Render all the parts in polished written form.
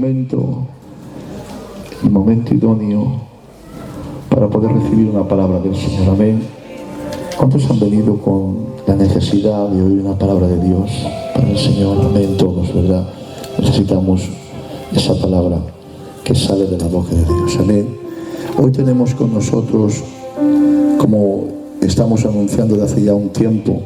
momento, el momento idóneo para poder recibir una palabra del Señor. Amén. ¿Cuántos han venido con la necesidad de oír una palabra de Dios para el Señor? Amén, todos, ¿verdad? Necesitamos esa palabra que sale de la boca de Dios. Amén. Hoy tenemos con nosotros, como estamos anunciando de hace ya un tiempo,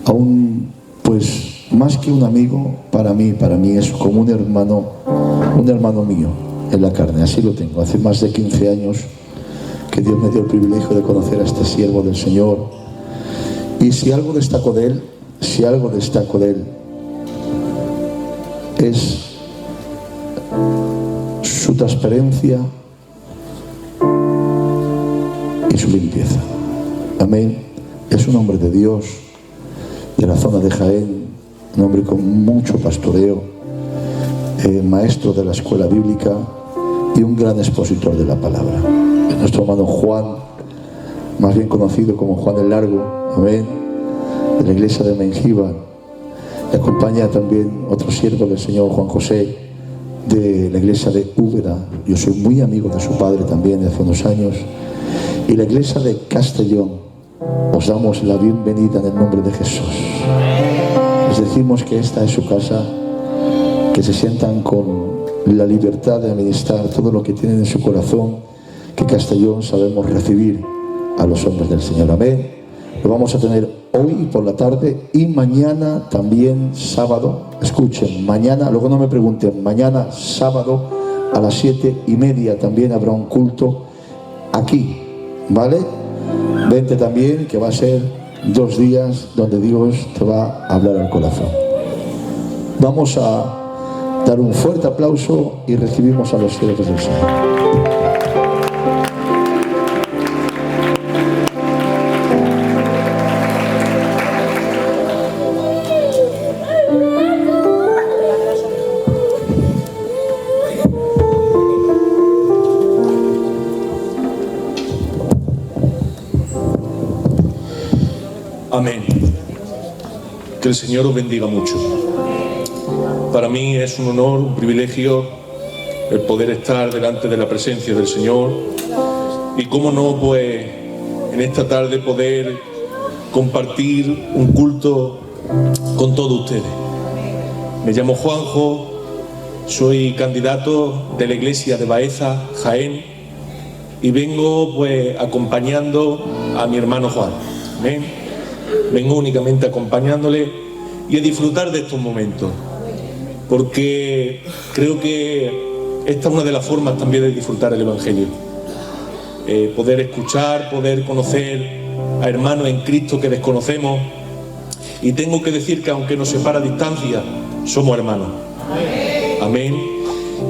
a un, pues, más que un amigo, para mí es como un hermano mío en la carne. Así lo tengo. Hace más de 15 años que Dios me dio el privilegio de conocer a este siervo del Señor. Y si algo destaco de él, es su transparencia y su limpieza. Amén. Es un hombre de Dios, de la zona de Jaén, un hombre con mucho pastoreo, maestro de la escuela bíblica y un gran expositor de la palabra. Es nuestro hermano Juan, más bien conocido como Juan el Largo, amén, de la iglesia de Mengíbar. Le acompaña también otro siervo del Señor, Juan José, de la iglesia de Úbeda. Yo soy muy amigo de su padre también de hace unos años. Y la iglesia de Castellón. Os damos la bienvenida en el nombre de Jesús. Les decimos que esta es su casa, que se sientan con la libertad de administrar todo lo que tienen en su corazón, que Castellón sabemos recibir a los hombres del Señor. Amén. Lo vamos a tener hoy por la tarde y mañana también sábado. Escuchen, mañana, luego no me pregunten, mañana sábado a las 7:30 también habrá un culto aquí, ¿vale? Vente también, que va a ser 2 días donde Dios te va a hablar al corazón. Vamos a dar un fuerte aplauso y recibimos a los siervos del Señor. Amén. Que el Señor os bendiga mucho. Para mí es un honor, un privilegio el poder estar delante de la presencia del Señor y cómo no, pues en esta tarde poder compartir un culto con todos ustedes. Me llamo Juanjo, soy candidato de la iglesia de Baeza, Jaén, y vengo pues acompañando a mi hermano Juan. Amén. Vengo únicamente acompañándole y a disfrutar de estos momentos, porque creo que esta es una de las formas también de disfrutar el Evangelio. Poder escuchar, poder conocer a hermanos en Cristo que desconocemos, y tengo que decir que aunque nos separa distancia, somos hermanos. Amén.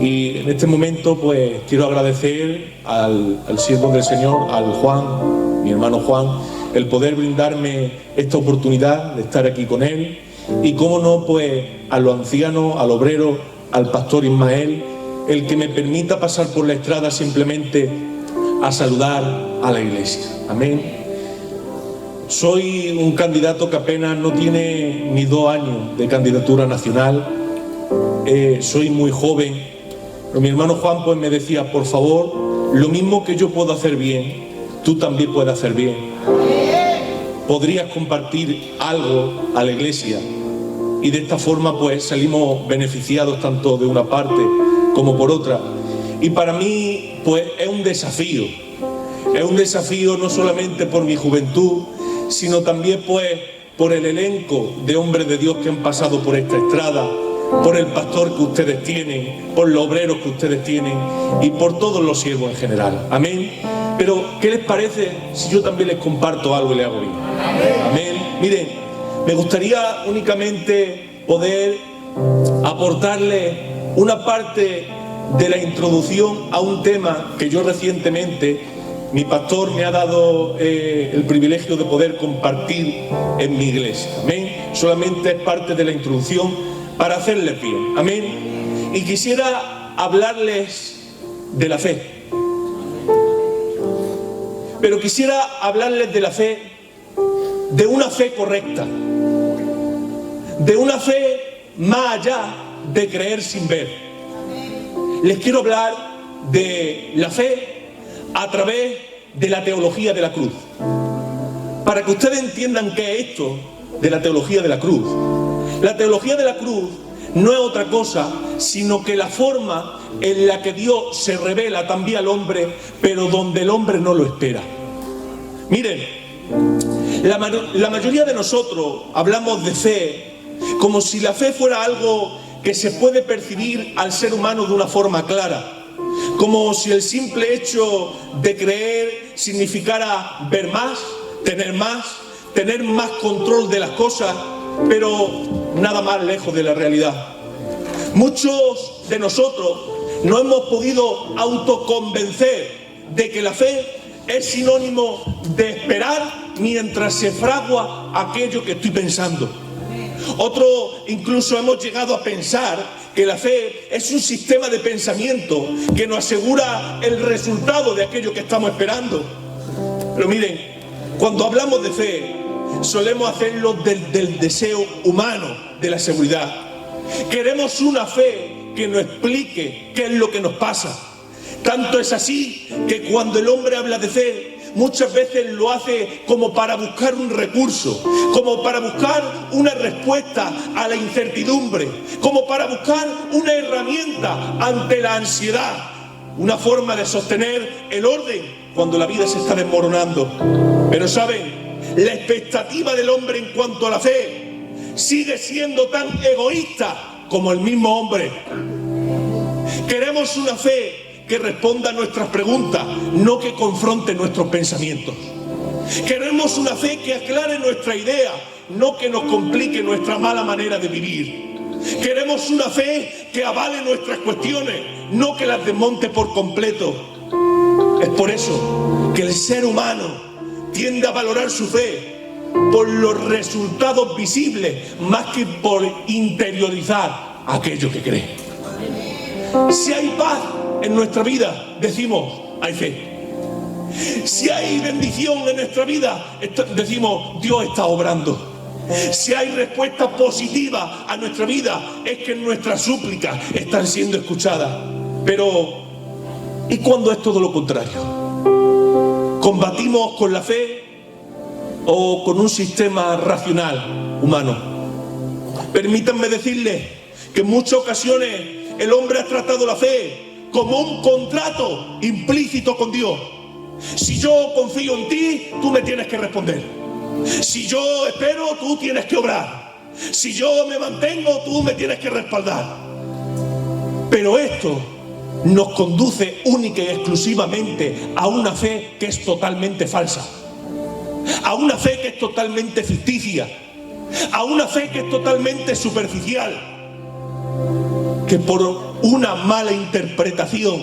Y en este momento pues quiero agradecer al siervo del Señor, al Juan, mi hermano Juan, el poder brindarme esta oportunidad de estar aquí con él, y cómo no, pues a los ancianos, al obrero, al pastor Ismael, el que me permita pasar por la estrada simplemente a saludar a la iglesia. Amén. Soy un candidato que apenas no tiene ni 2 años de candidatura nacional, soy muy joven, pero mi hermano Juan pues me decía, por favor, lo mismo que yo puedo hacer bien, tú también puedes hacer bien. Podrías compartir algo a la iglesia, y de esta forma pues salimos beneficiados tanto de una parte como por otra. Y para mí pues es un desafío no solamente por mi juventud, sino también pues por el elenco de hombres de Dios que han pasado por esta estrada, por el pastor que ustedes tienen, por los obreros que ustedes tienen y por todos los siervos en general. Amén. Pero ¿qué les parece si yo también les comparto algo y les hago bien? Amén. Miren, me gustaría únicamente poder aportarles una parte de la introducción a un tema que yo recientemente, mi pastor me ha dado el privilegio de poder compartir en mi iglesia. Amén. Solamente es parte de la introducción para hacerles bien. Amén. Y quisiera hablarles de la fe. Pero quisiera hablarles de la fe, de una fe correcta, de una fe más allá de creer sin ver. les quiero hablar de la fe a través de la teología de la cruz. Para que ustedes entiendan qué es esto de la teología de la cruz. La teología de la cruz no es otra cosa sino que la forma en la que Dios se revela también al hombre, pero donde el hombre no lo espera. Miren, la mayoría de nosotros hablamos de fe como si la fe fuera algo que se puede percibir al ser humano de una forma clara, como si el simple hecho de creer significara ver más, tener más control de las cosas, pero nada más lejos de la realidad. Muchos de nosotros no hemos podido autoconvencer de que la fe es sinónimo de esperar mientras se fragua aquello que estoy pensando. Otros incluso hemos llegado a pensar que la fe es un sistema de pensamiento que nos asegura el resultado de aquello que estamos esperando. Pero miren, cuando hablamos de fe, solemos hacerlo del deseo humano de la seguridad. Queremos una fe que nos explique qué es lo que nos pasa. Tanto es así que cuando el hombre habla de fe, muchas veces lo hace como para buscar un recurso, como para buscar una respuesta a la incertidumbre, como para buscar una herramienta ante la ansiedad, una forma de sostener el orden cuando la vida se está desmoronando. Pero ¿saben? La expectativa del hombre en cuanto a la fe sigue siendo tan egoísta como el mismo hombre. Queremos una fe que responda a nuestras preguntas, no que confronte nuestros pensamientos. Queremos una fe que aclare nuestra idea, no que nos complique nuestra mala manera de vivir. Queremos una fe que avale nuestras cuestiones, no que las desmonte por completo. Es por eso que el ser humano tiende a valorar su fe por los resultados visibles más que por interiorizar aquello que cree. Si hay paz en nuestra vida, decimos, hay fe. Si hay bendición en nuestra vida, decimos, Dios está obrando. Si hay respuesta positiva a nuestra vida, es que nuestras súplicas están siendo escuchadas. Pero, ¿y cuando es todo lo contrario? ¿Combatimos con la fe o con un sistema racional humano? Permítanme decirles que en muchas ocasiones el hombre ha tratado la fe como un contrato implícito con Dios. Si yo confío en ti, tú me tienes que responder. Si yo espero, tú tienes que obrar. Si yo me mantengo, tú me tienes que respaldar. Pero esto nos conduce única y exclusivamente a una fe que es totalmente falsa, a una fe que es totalmente ficticia, a una fe que es totalmente superficial, que por una mala interpretación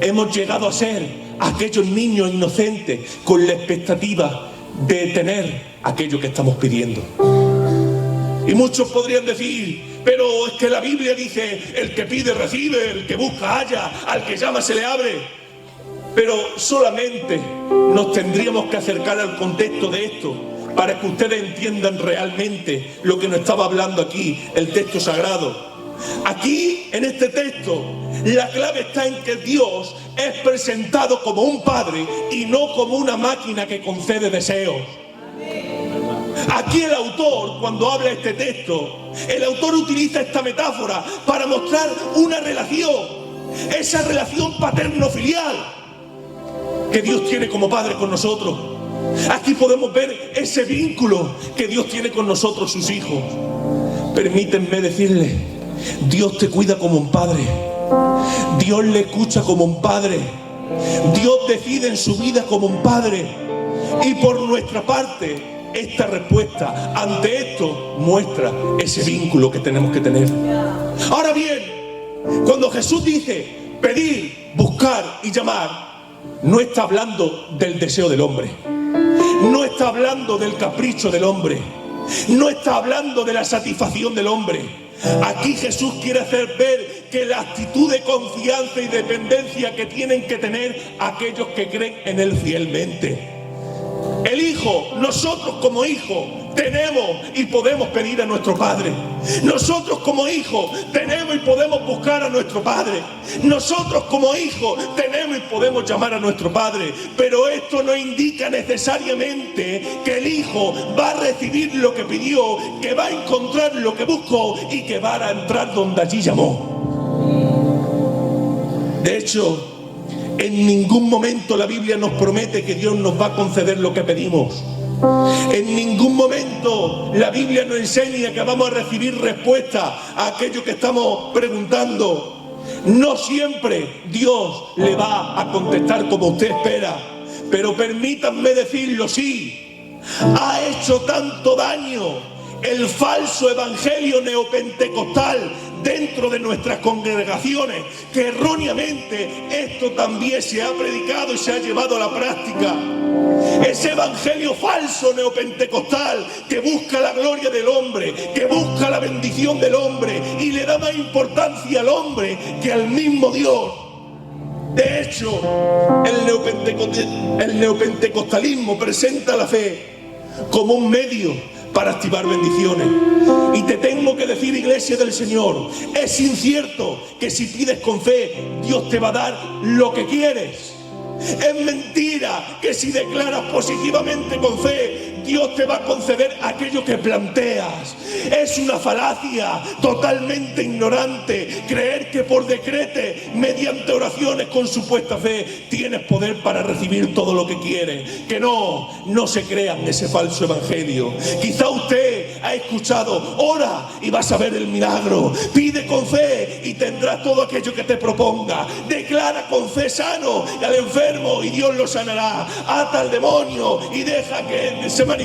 hemos llegado a ser aquellos niños inocentes con la expectativa de tener aquello que estamos pidiendo. Y muchos podrían decir, pero es que la Biblia dice, el que pide recibe, el que busca halla, al que llama se le abre. Pero solamente nos tendríamos que acercar al contexto de esto para que ustedes entiendan realmente lo que nos estaba hablando aquí el texto sagrado. Aquí, en este texto, la clave está en que Dios es presentado como un padre y no como una máquina que concede deseos. Aquí el autor, cuando habla este texto, el autor utiliza esta metáfora para mostrar una relación, esa relación paterno-filial que Dios tiene como padre con nosotros. Aquí podemos ver ese vínculo que Dios tiene con nosotros, sus hijos. Permítanme decirles, Dios te cuida como un padre, Dios le escucha como un padre, Dios decide en su vida como un padre. Y por nuestra parte, esta respuesta ante esto muestra ese vínculo que tenemos que tener. Ahora bien, cuando Jesús dice pedir, buscar y llamar, no está hablando del deseo del hombre, no está hablando del capricho del hombre, no está hablando de la satisfacción del hombre. Aquí Jesús quiere hacer ver que la actitud de confianza y dependencia que tienen que tener aquellos que creen en Él fielmente. El Hijo, nosotros como hijos, tenemos y podemos pedir a nuestro Padre. Nosotros como hijos tenemos y podemos buscar a nuestro Padre. Nosotros como hijos tenemos y podemos llamar a nuestro Padre. Pero esto no indica necesariamente que el hijo va a recibir lo que pidió, que va a encontrar lo que buscó y que va a entrar donde allí llamó. De hecho, en ningún momento la Biblia nos promete que Dios nos va a conceder lo que pedimos. En ningún momento la Biblia nos enseña que vamos a recibir respuesta a aquello que estamos preguntando. No siempre Dios le va a contestar como usted espera, pero permítanme decirlo, sí, ha hecho tanto daño el falso evangelio neopentecostal dentro de nuestras congregaciones que erróneamente esto también se ha predicado y se ha llevado a la práctica. Ese evangelio falso neopentecostal que busca la gloria del hombre, que busca la bendición del hombre y le da más importancia al hombre que al mismo Dios. De hecho, el neopentecostalismo presenta la fe como un medio para activar bendiciones. Y te tengo que decir, iglesia del Señor, es incierto que si pides con fe, Dios te va a dar lo que quieres. Es mentira que si declaras positivamente con fe, Dios te va a conceder aquello que planteas. Es una falacia totalmente ignorante creer que por decrete, mediante oraciones con supuesta fe, tienes poder para recibir todo lo que quieres. Que no se crean ese falso evangelio. Quizá usted ha escuchado, ora y vas a ver el milagro. Pide con fe y tendrás todo aquello que te proponga. Declara con fe sano al enfermo y Dios lo sanará. Ata al demonio y deja que se manifieste.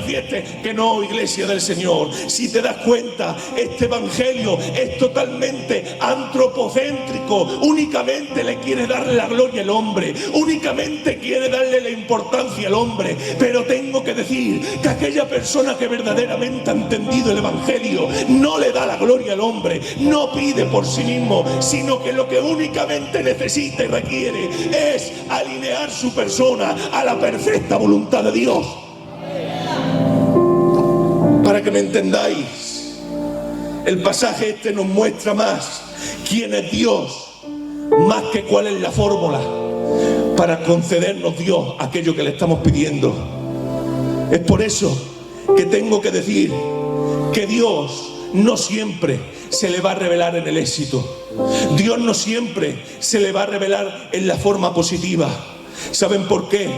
Que no, iglesia del Señor. Si te das cuenta, este evangelio es totalmente antropocéntrico. Únicamente le quiere darle la gloria al hombre. Únicamente quiere darle la importancia al hombre. Pero tengo que decir que aquella persona que verdaderamente ha entendido el evangelio no le da la gloria al hombre. No pide por sí mismo, sino que lo que únicamente necesita y requiere es alinear su persona a la perfecta voluntad de Dios. Para que me entendáis, el pasaje este nos muestra más quién es Dios, más que cuál es la fórmula para concedernos Dios aquello que le estamos pidiendo. Es por eso que tengo que decir que Dios no siempre se le va a revelar en el éxito. Dios no siempre se le va a revelar en la forma positiva. ¿Saben por qué?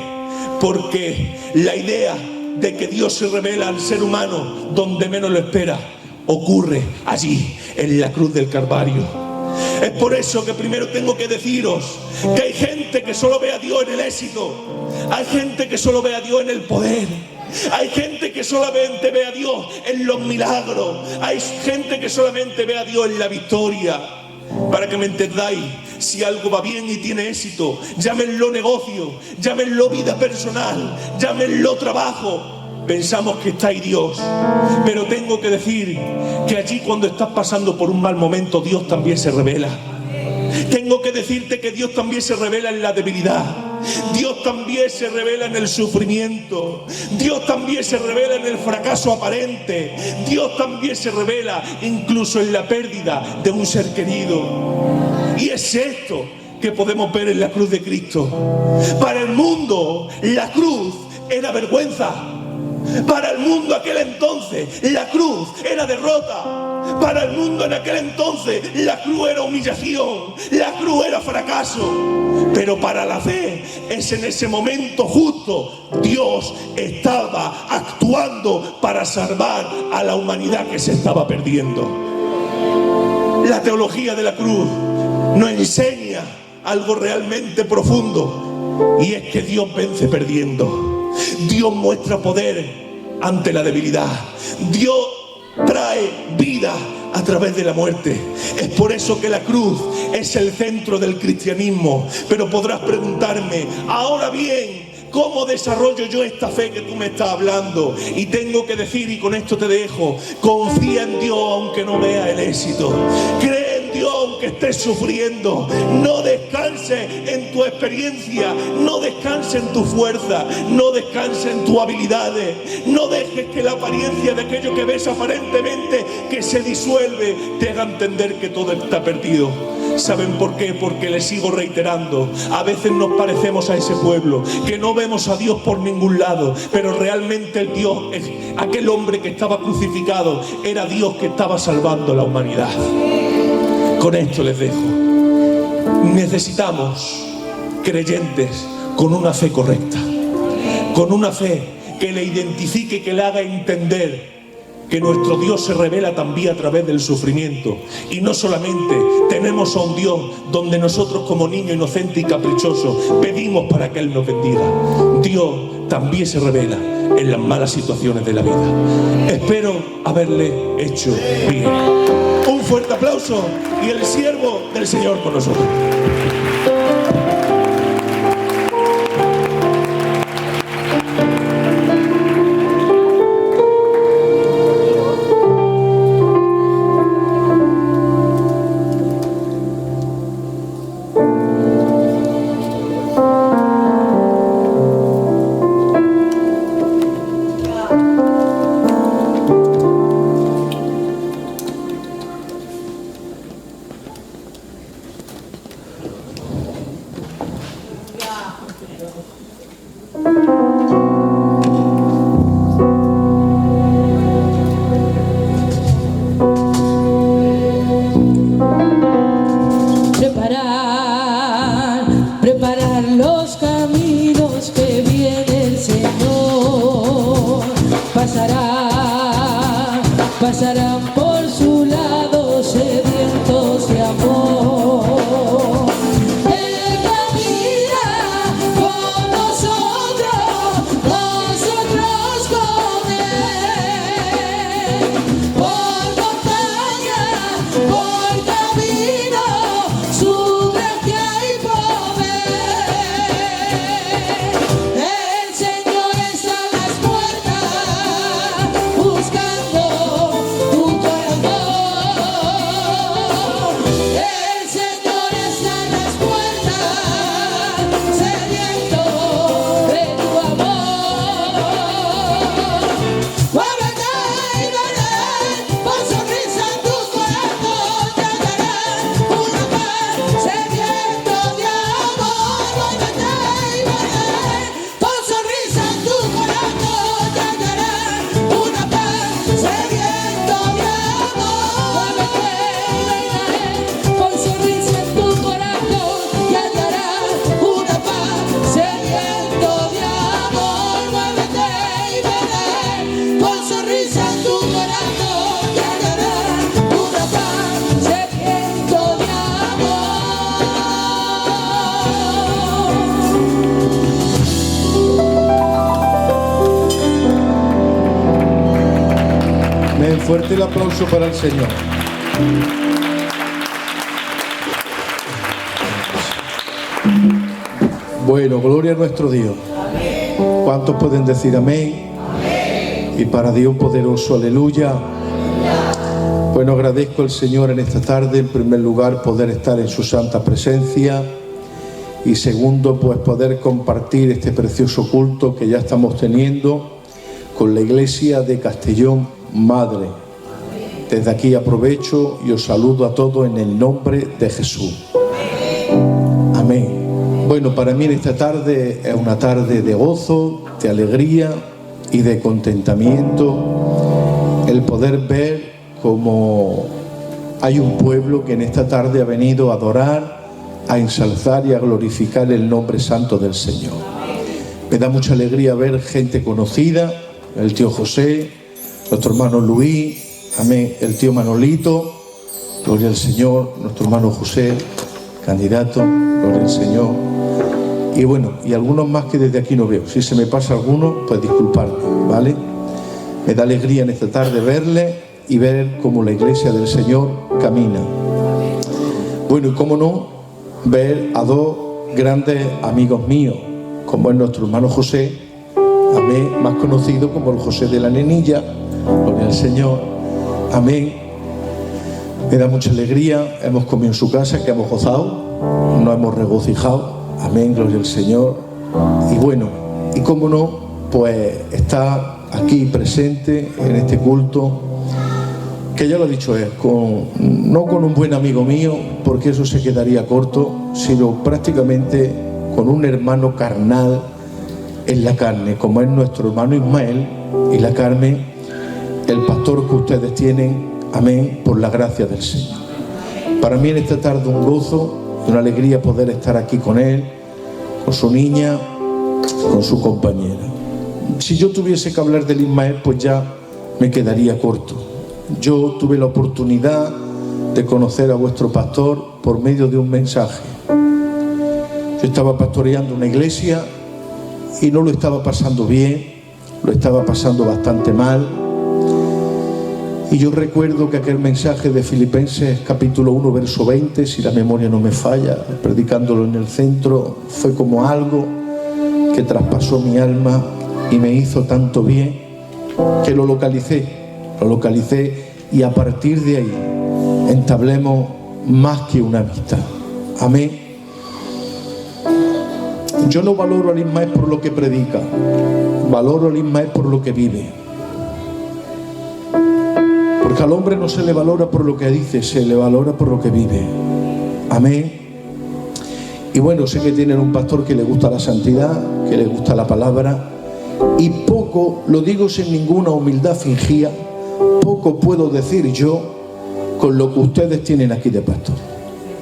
Porque la idea de que Dios se revela al ser humano donde menos lo espera ocurre allí, en la cruz del Calvario. Es por eso que primero tengo que deciros que hay gente que solo ve a Dios en el éxito. Hay gente que solo ve a Dios en el poder. Hay gente que solamente ve a Dios en los milagros. Hay gente que solamente ve a Dios en la victoria. Para que me entendáis, si algo va bien y tiene éxito, llámenlo negocio, llámenlo vida personal, llámenlo trabajo. Pensamos que está ahí Dios, pero tengo que decir que allí cuando estás pasando por un mal momento, Dios también se revela. Tengo que decirte que Dios también se revela en la debilidad. Dios también se revela en el sufrimiento. Dios también se revela en el fracaso aparente. Dios también se revela incluso en la pérdida de un ser querido. Y es esto que podemos ver en la cruz de Cristo. Para el mundo, la cruz era vergüenza. Para el mundo aquel entonces, la cruz era derrota. Para el mundo en aquel entonces, la cruz era humillación, la cruz era fracaso. Pero para la fe, es en ese momento justo, Dios estaba actuando para salvar a la humanidad que se estaba perdiendo. La teología de la cruz nos enseña algo realmente profundo, y es que Dios vence perdiendo. Dios muestra poder ante la debilidad. Dios trae vida a través de la muerte. Es por eso que la cruz es el centro del cristianismo. Pero podrás preguntarme, ahora bien, ¿cómo desarrollo yo esta fe que tú me estás hablando? Y tengo que decir, y con esto te dejo, confía en Dios aunque no vea el éxito. Cree en Dios aunque estés sufriendo. No descanse en tu experiencia, no descanse en tu fuerza, no descanse en tus habilidades. No dejes que la apariencia de aquello que ves aparentemente que se disuelve te haga entender que todo está perdido. ¿Saben por qué? Porque les sigo reiterando, a veces nos parecemos a ese pueblo, que no vemos a Dios por ningún lado, pero realmente el Dios, aquel hombre que estaba crucificado, era Dios que estaba salvando a la humanidad. Con esto les dejo. Necesitamos creyentes con una fe correcta, con una fe que le identifique, que le haga entender que nuestro Dios se revela también a través del sufrimiento. Y no solamente tenemos a un Dios donde nosotros como niño inocente y caprichoso pedimos para que Él nos bendiga. Dios también se revela en las malas situaciones de la vida. Espero haberle hecho bien. Un fuerte aplauso y el siervo del Señor con nosotros. Preparar los caminos que viene el Señor. Pasarán por su lado sedientos de amor. Él camina con nosotros con Él. Por montaña, por camino, su gracia y poder. El Señor está a las puertas buscando tu corazón. El Señor está a las puertas sediento de tu amor. Muévete y verás por sonrisa en tu corazón. Te dará una paz sediento de amor. Muévete y verás por sonrisa en tu corazón. Te dará una paz sediento de amor. Muévete y verás por sonrisa en tu corazón. Te dará una paz sediento de amor. Muévete y verás por sonrisa en tu corazón. Te dará una paz sediento de amor. Ven, fuerte el aplauso para el Señor. Bueno, gloria a nuestro Dios. ¿Cuántos pueden decir amén? Y para Dios poderoso, aleluya. Bueno, agradezco al Señor en esta tarde, en primer lugar, poder estar en su santa presencia. Y segundo, pues poder compartir este precioso culto que ya estamos teniendo con la Iglesia de Castellón Madre. Desde aquí aprovecho y os saludo a todos en el nombre de Jesús. Amén. Bueno, para mí en esta tarde es una tarde de gozo, de alegría y de contentamiento. El poder ver cómo hay un pueblo que en esta tarde ha venido a adorar, a ensalzar y a glorificar el nombre santo del Señor. Me da mucha alegría ver gente conocida, el tío José, nuestro hermano Luis, amén, el tío Manolito, gloria al Señor, nuestro hermano José, candidato, gloria al Señor. Y bueno, y algunos más que desde aquí no veo. Si se me pasa alguno, pues disculpadme, ¿vale? Me da alegría en esta tarde verle y ver cómo la Iglesia del Señor camina. Bueno, y cómo no, ver a dos grandes amigos míos, como es nuestro hermano José, amén, más conocido como el José de la Nenilla, gloria al Señor, amén. Me da mucha alegría, hemos comido en su casa, que hemos gozado, nos hemos regocijado, amén, gloria al Señor. Y bueno, y cómo no, pues está aquí presente en este culto, que ya lo ha dicho él, no con un buen amigo mío, porque eso se quedaría corto, sino prácticamente con un hermano carnal en la carne, como es nuestro hermano Ismael y la Carmen, el pastor que ustedes tienen, amén, por la gracia del Señor. Para mí en esta tarde un gozo y una alegría poder estar aquí con él, con su niña, con su compañera. Si yo tuviese que hablar del Ismael, pues ya me quedaría corto. Yo tuve la oportunidad de conocer a vuestro pastor por medio de un mensaje. Yo estaba pastoreando una iglesia y no lo estaba pasando bien, lo estaba pasando bastante mal. Y yo recuerdo que aquel mensaje de Filipenses capítulo 1, verso 20, si la memoria no me falla, predicándolo en el centro, fue como algo que traspasó mi alma y me hizo tanto bien que lo localicé y a partir de ahí entablemos más que una amistad. Amén. Yo no valoro al Ismael por lo que predica, valoro al Ismael por lo que vive. Porque al hombre no se le valora por lo que dice, se le valora por lo que vive. Amén. Y bueno, sé que tienen un pastor que le gusta la santidad, que le gusta la palabra, y poco, lo digo sin ninguna humildad fingida, poco puedo decir yo con lo que ustedes tienen aquí de pastor,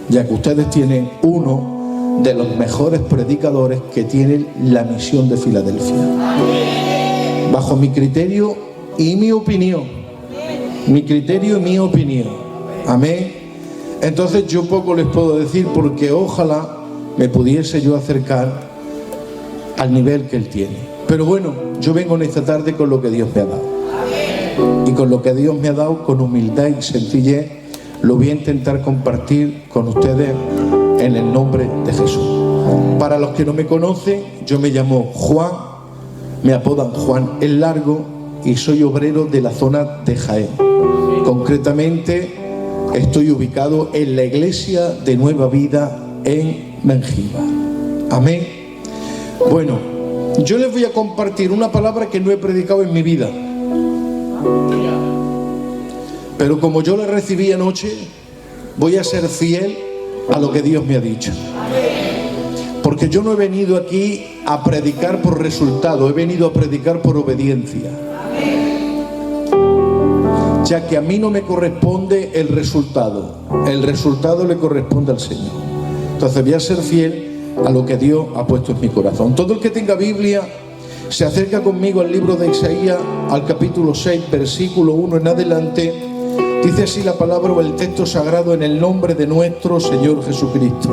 ya que ustedes tienen uno de los mejores predicadores que tiene la misión de Filadelfia, bajo mi criterio y mi opinión. Mi criterio y mi opinión. Amén. Entonces yo poco les puedo decir, porque ojalá me pudiese yo acercar al nivel que él tiene. Pero bueno, yo vengo en esta tarde con lo que Dios me ha dado. Y con lo que Dios me ha dado, con humildad y sencillez, lo voy a intentar compartir con ustedes en el nombre de Jesús. Para los que no me conocen, yo me llamo Juan, me apodan Juan el Largo y soy obrero de la zona de Jaén. Concretamente, estoy ubicado en la iglesia de Nueva Vida en Mengiba. Amén. Bueno, yo les voy a compartir una palabra que no he predicado en mi vida, pero como yo la recibí anoche, voy a ser fiel a lo que Dios me ha dicho. Porque yo no he venido aquí a predicar por resultado, he venido a predicar por obediencia. Ya que a mí no me corresponde el resultado le corresponde al Señor. Entonces voy a ser fiel a lo que Dios ha puesto en mi corazón. Todo el que tenga Biblia se acerca conmigo al libro de Isaías, al capítulo 6, versículo 1 en adelante. Dice así la palabra o el texto sagrado: en el nombre de nuestro Señor Jesucristo.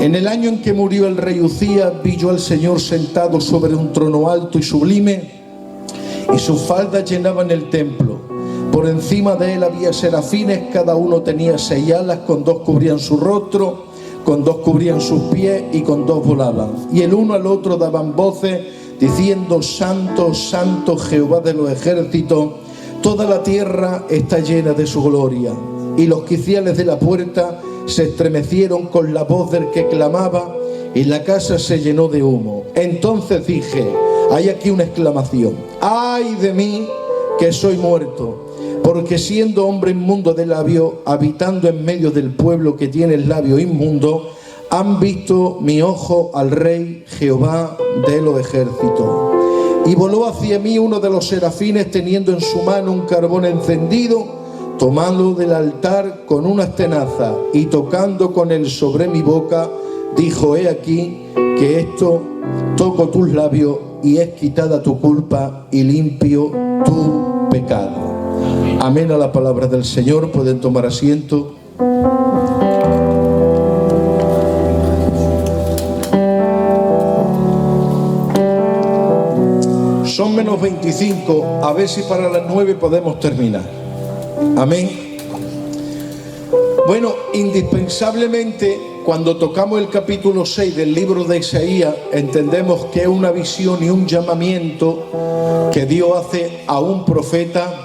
En el año en que murió el rey Uzías, vi yo al Señor sentado sobre un trono alto y sublime, y sus faldas llenaban el templo. Por encima de él había serafines, cada uno tenía 6 alas, con 2 cubrían su rostro, con 2 cubrían sus pies y con 2 volaban. Y el uno al otro daban voces, diciendo: Santo, Santo Jehová de los ejércitos, toda la tierra está llena de su gloria. Y los quiciales de la puerta se estremecieron con la voz del que clamaba, y la casa se llenó de humo. Entonces dije: hay aquí una exclamación: ¡ay de mí, que soy muerto! Porque siendo hombre inmundo de labio, habitando en medio del pueblo que tiene el labio inmundo, han visto mi ojo al Rey Jehová de los ejércitos. Y voló hacia mí uno de los serafines, teniendo en su mano un carbón encendido, tomando del altar con unas tenazas y tocando con él sobre mi boca, dijo: he aquí que esto toco tus labios, y es quitada tu culpa y limpio tu pecado. Amén a la palabra del Señor. Pueden tomar asiento. Son menos 25, a ver si para las 9 podemos terminar. Amén. Bueno, indispensablemente, cuando tocamos el capítulo 6 del libro de Isaías, entendemos que es una visión y un llamamiento que Dios hace a un profeta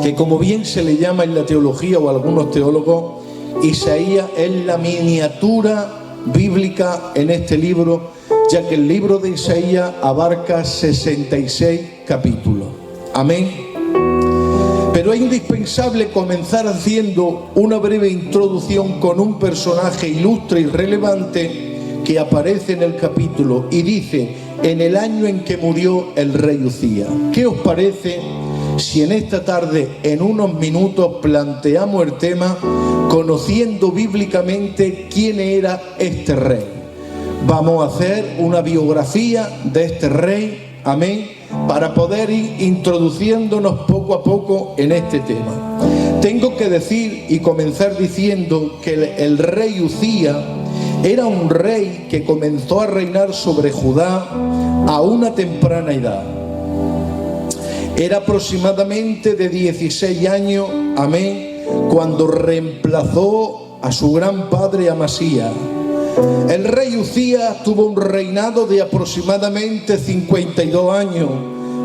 que, como bien se le llama en la teología o algunos teólogos, Isaías es la miniatura bíblica en este libro, ya que el libro de Isaías abarca 66 capítulos. Amén. Pero es indispensable comenzar haciendo una breve introducción con un personaje ilustre y relevante que aparece en el capítulo y dice: en el año en que murió el rey Uzías. ¿Qué os parece si en esta tarde, en unos minutos, planteamos el tema conociendo bíblicamente quién era este rey? Vamos a hacer una biografía de este rey, amén, para poder ir introduciéndonos poco a poco en este tema. Tengo que decir y comenzar diciendo que el rey Uzías era un rey que comenzó a reinar sobre Judá a una temprana edad. Era aproximadamente de 16 años, amén, cuando reemplazó a su gran padre Amasías. El rey Uzías tuvo un reinado de aproximadamente 52 años.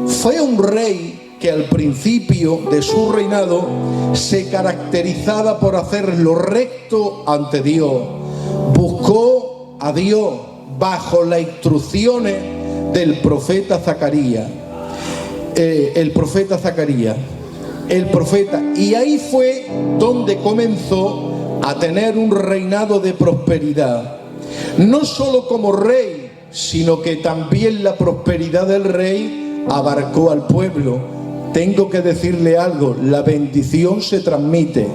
Fue un rey que al principio de su reinado se caracterizaba por hacer lo recto ante Dios. Buscó a Dios bajo las instrucciones del profeta Zacarías. El profeta, y ahí fue donde comenzó a tener un reinado de prosperidad, no solo como rey, sino que también la prosperidad del rey abarcó al pueblo. Tengo que decirle algo: la bendición se transmite.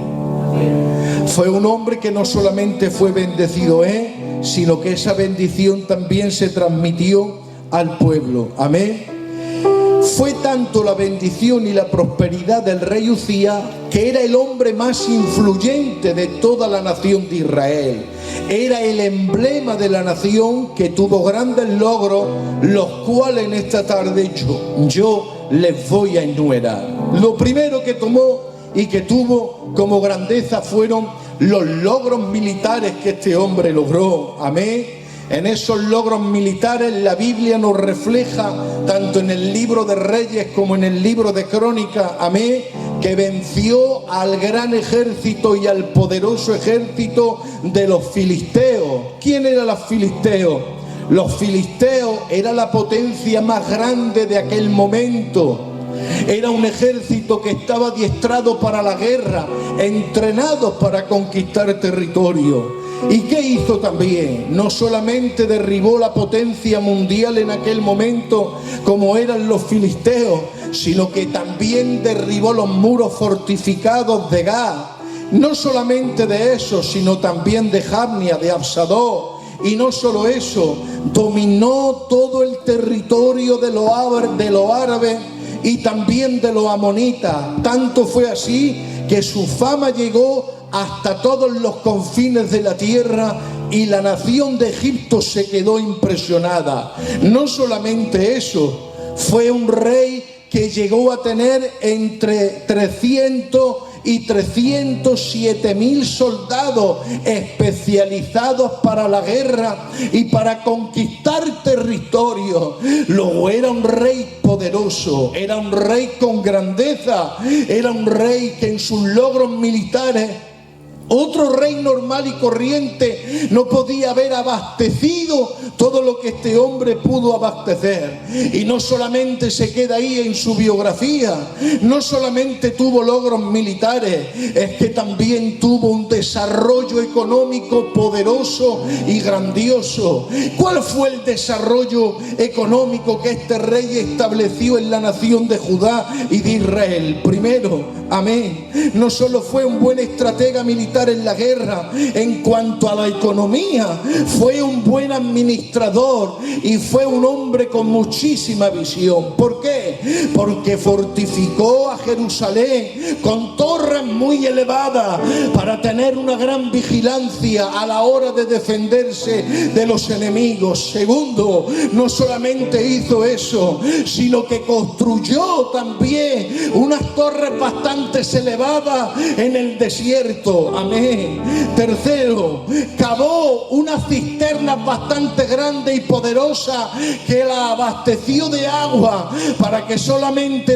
Fue un hombre que no solamente fue bendecido sino que esa bendición también se transmitió al pueblo. Amén. Fue tanto la bendición y la prosperidad del rey Uzías que era el hombre más influyente de toda la nación de Israel. Era el emblema de la nación que tuvo grandes logros, los cuales en esta tarde yo les voy a enumerar. Lo primero que tomó y que tuvo como grandeza fueron los logros militares que este hombre logró. Amén. En esos logros militares la Biblia nos refleja, tanto en el libro de Reyes como en el libro de Crónicas, amén, que venció al gran ejército y al poderoso ejército de los filisteos. ¿Quién eran los filisteos? Los filisteos era la potencia más grande de aquel momento. Era un ejército que estaba adiestrado para la guerra, entrenados para conquistar territorio. ¿Y qué hizo también? No solamente derribó la potencia mundial en aquel momento como eran los filisteos, sino que también derribó los muros fortificados de Gat. No solamente de eso, sino también de Jabnia, de Absadó. Y no solo eso, dominó todo el territorio de los árabes y también de los amonitas. Tanto fue así que su fama llegó hasta todos los confines de la tierra y la nación de Egipto se quedó impresionada. No solamente eso, fue un rey que llegó a tener entre 300 y 307.000 soldados especializados para la guerra y para conquistar territorios. Luego era un rey poderoso, era un rey con grandeza, era un rey que en sus logros militares otro rey normal y corriente no podía haber abastecido todo lo que este hombre pudo abastecer. Y no solamente se queda ahí en su biografía, no solamente tuvo logros militares, es que también tuvo un desarrollo económico poderoso y grandioso. ¿Cuál fue el desarrollo económico que este rey estableció en la nación de Judá y de Israel? Primero, amén, no solo fue un buen estratega militar en la guerra, en cuanto a la economía, fue un buen administrador y fue un hombre con muchísima visión. ¿Por qué? Porque fortificó a Jerusalén con torres muy elevadas para tener una gran vigilancia a la hora de defenderse de los enemigos. Segundo, no solamente hizo eso, sino que construyó también unas torres bastante habitantes elevada en el desierto. Amén. Tercero, cavó una cisterna bastante grande y poderosa que la abasteció de agua para que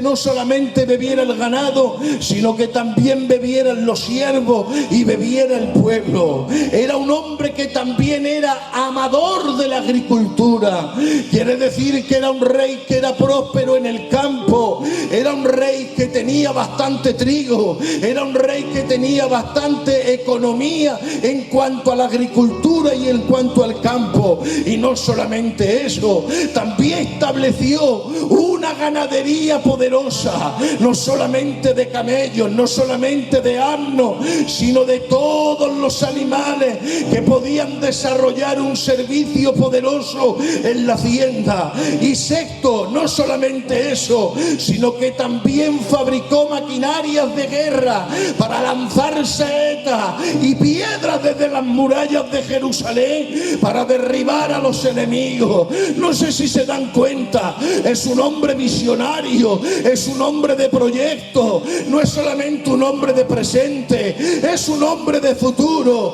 no solamente bebiera el ganado, sino que también bebieran los siervos y bebiera el pueblo. Era un hombre que también era amador de la agricultura. Quiere decir que era un rey que era próspero en el campo, era un rey que tenía bastante trigo, era un rey que tenía bastante economía en cuanto a la agricultura y en cuanto al campo. Y no solamente eso, también estableció una ganadería poderosa, no solamente de camellos, no solamente de asnos, sino de todos los animales que podían desarrollar un servicio poderoso en la hacienda. Y sexto, no solamente eso, sino que también fabricó maquinarias de guerra para lanzar saetas y piedras desde las murallas de Jerusalén para derribar a los enemigos. No sé si se dan cuenta, es un hombre visionario, es un hombre de proyecto, no es solamente un hombre de presente, es un hombre de futuro.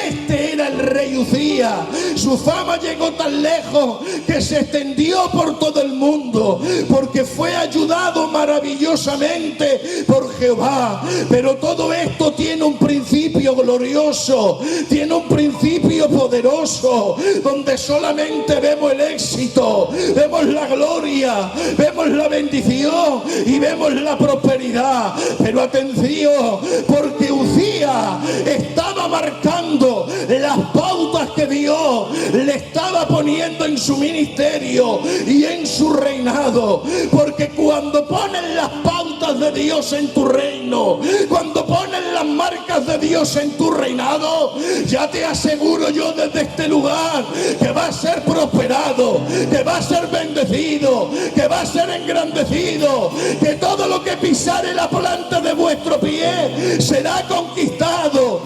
Este era el rey Uzías. Su fama llegó tan lejos que se extendió por todo el mundo, porque fue ayudado maravillosamente por Jehová. Pero todo esto tiene un principio glorioso, tiene un principio poderoso, donde solamente vemos el éxito, vemos la gloria, vemos la bendición y vemos la prosperidad. Pero atención, porque Uzías estaba marcando las pautas que Dios le estaba poniendo en su ministerio y en su reinado. Porque cuando ponen las pautas de Dios en tu reino, cuando ponen las marcas de Dios en tu reinado, ya te aseguro yo desde este lugar que va a ser prosperado, que va a ser bendecido, que va a ser engrandecido, que todo lo que pisare la planta de vuestro pie será conquistado.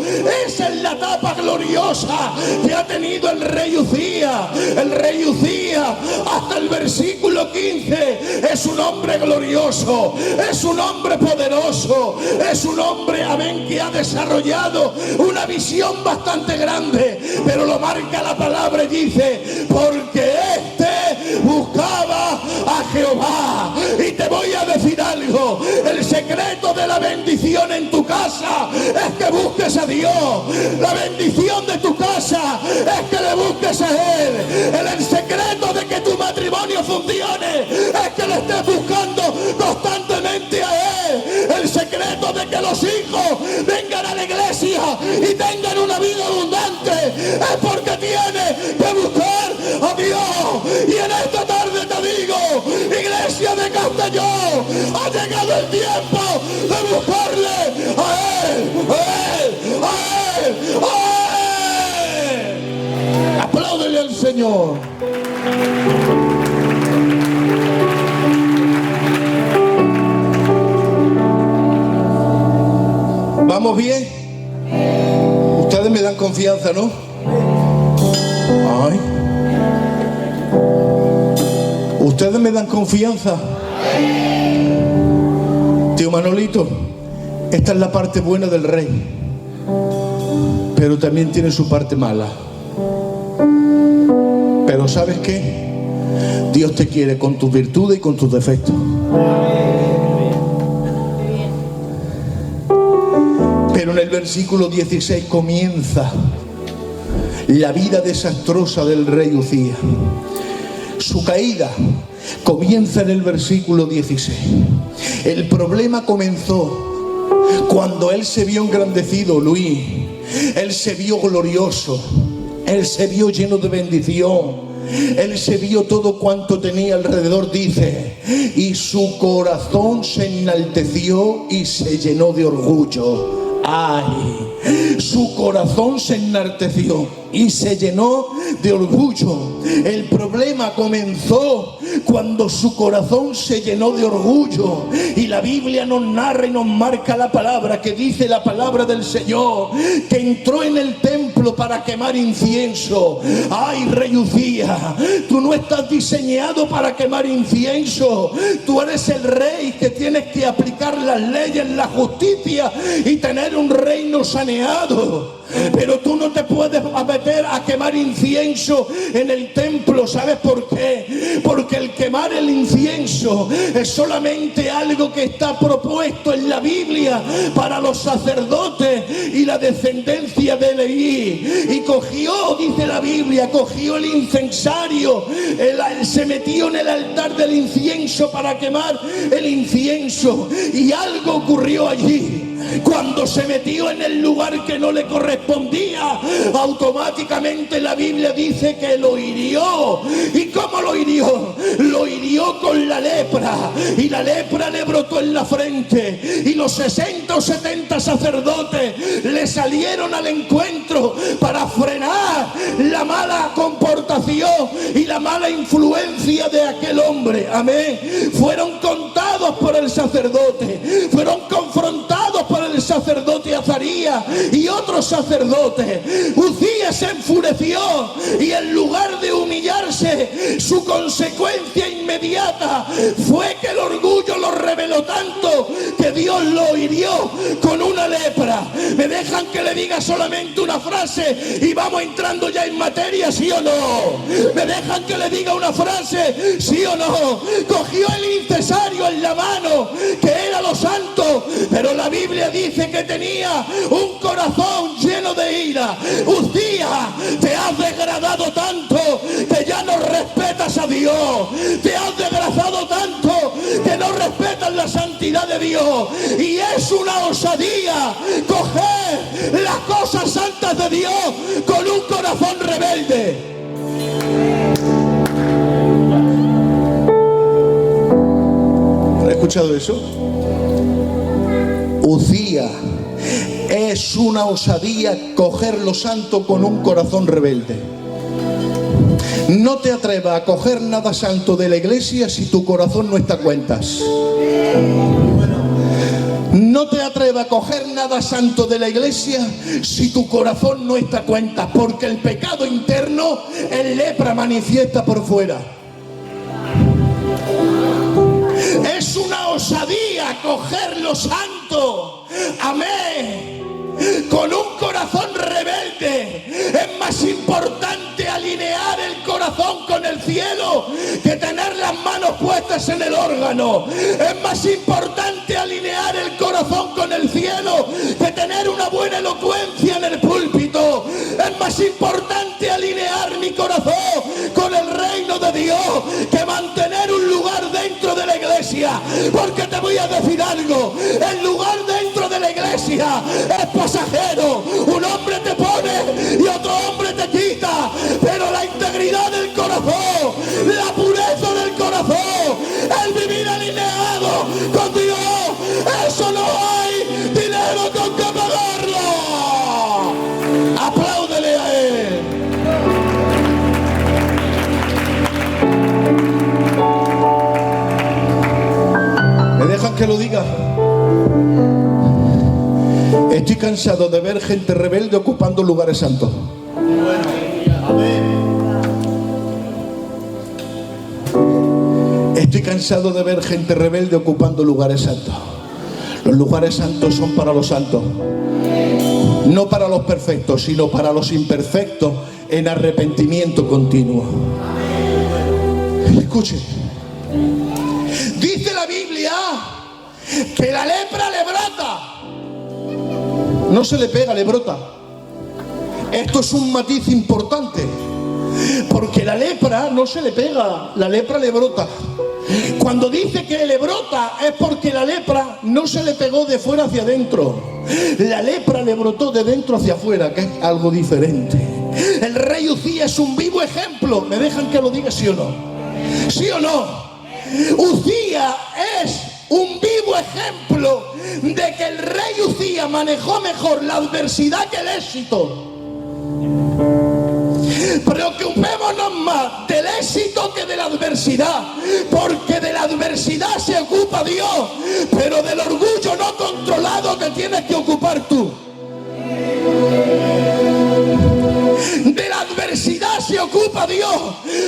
Esa es la etapa gloriosa que ha tenido el rey Uzías. El rey Uzías, hasta el versículo 15, es un hombre glorioso, es un hombre poderoso, es un hombre, amén, que ha desarrollado una visión bastante grande. Pero lo marca la palabra y dice: porque este buscaba a Jehová. Y te voy a decir algo: el secreto de la bendición en tu casa es que busques a Dios. La bendición de tu casa es que le busques a Él. El secreto de que tu matrimonio funcione es que le estés buscando constantemente a Él. El secreto de que los hijos vengan a la iglesia y tengan una vida abundante es porque tienes que buscar a Dios. Y en esta tarde te digo, iglesia de Castellón, ha llegado el tiempo de buscarle a Él, a Él, a Él, a Él. Apláudele al Señor. ¿Vamos bien? Ustedes me dan confianza, ¿no? Ay. Ustedes me dan confianza. Tío Manolito, esta es la parte buena del rey, pero también tiene su parte mala. Pero ¿sabes qué? Dios te quiere con tus virtudes y con tus defectos. Pero en el versículo 16 comienza la vida desastrosa del rey Uzías. Su caída comienza en el versículo 16. El problema comenzó cuando él se vio engrandecido, Luis. Él se vio glorioso. Él se vio lleno de bendición. Él se vio todo cuanto tenía alrededor, dice, y su corazón se enalteció y se llenó de orgullo. Ay, su corazón se enalteció. y se llenó de orgullo. El problema comenzó cuando su corazón se llenó de orgullo. Y la Biblia nos narra y nos marca la palabra, que dice la palabra del Señor, que entró en el templo para quemar incienso. Ay, rey Uzías, tú no estás diseñado para quemar incienso. Tú eres el rey que tienes que aplicar las leyes, la justicia y tener un reino saneado. Pero tú no te puedes meter a quemar incienso en el templo. ¿Sabes por qué? Porque el quemar el incienso es solamente algo que está propuesto en la Biblia para los sacerdotes y la descendencia de Leví. Y cogió, dice la Biblia, cogió el incensario, se metió en el altar del incienso para quemar el incienso. Y algo ocurrió allí. Cuando se metió en el lugar que no le correspondía, automáticamente la Biblia dice que lo hirió. ¿Y cómo lo hirió? Lo hirió con la lepra, y la lepra le brotó en la frente, y los 60 o 70 sacerdotes le salieron al encuentro para frenar la mala comportación y la mala influencia de aquel hombre. Amén. Fueron contados por el sacerdote, fueron confrontados por el sacerdote Azarías y otros sacerdotes. Uzías se enfureció y en lugar de humillarse, su consecuencia inmediata fue que el orgullo lo reveló tanto que Dios lo hirió con una lepra. Me dejan que le diga solamente una frase y vamos entrando ya en materia, ¿sí o no? Me dejan que le diga una frase, ¿sí o no? Cogió el incensario en la mano, que era lo santo, pero la Biblia dice que tenía un corazón lleno de ira. Uzías, te has degradado tanto que ya no respetas a Dios. Te has degradado tanto que no respetas la santidad de Dios. Y es una osadía coger las cosas santas de Dios con un corazón rebelde. ¿Han escuchado eso? Uzías, es una osadía coger lo santo con un corazón rebelde. No te atrevas a coger nada santo de la iglesia si tu corazón no está a cuentas. No te atrevas a coger nada santo de la iglesia si tu corazón no está a cuentas, porque el pecado interno es lepra manifiesta por fuera. Es una osadía coger lo santo, amén, con un corazón rebelde. Es más importante alinear el corazón con el cielo que tener las manos puestas en el órgano. Es más importante alinear el corazón con el cielo que tener una buena elocuencia en el púlpito. Es más importante alinear mi corazón con el reino de Dios que mantener un lugar dentro de la iglesia. Porque te voy a decir algo, el lugar dentro de la iglesia es pasajero. Un hombre te pone y otro hombre te quita, pero la integridad del corazón, la pureza del corazón, el vivir alineado con Dios, eso no hay dinero con que pagarlo. Apláudele a él. ¿Me dejan que lo diga? Estoy cansado de ver gente rebelde ocupando lugares santos. Estoy cansado de ver gente rebelde ocupando lugares santos. Los lugares santos son para los santos, no para los perfectos, sino para los imperfectos en arrepentimiento continuo. Escuche, dice la Biblia que la lepra le brota. No se le pega, le brota. Esto es un matiz importante, porque la lepra no se le pega, la lepra le brota. Cuando dice que le brota es porque la lepra no se le pegó de fuera hacia adentro. La lepra le brotó de dentro hacia afuera, que es algo diferente. El rey Uzías es un vivo ejemplo. ¿Me dejan que lo diga, sí o no? ¿Sí o no? Uzías es un vivo ejemplo de que el rey Uzías manejó mejor la adversidad que el éxito. Preocupémonos más del éxito que de la adversidad, porque de la adversidad se ocupa Dios, pero del orgullo no controlado te tienes que ocupar tú. De la adversidad se ocupa Dios,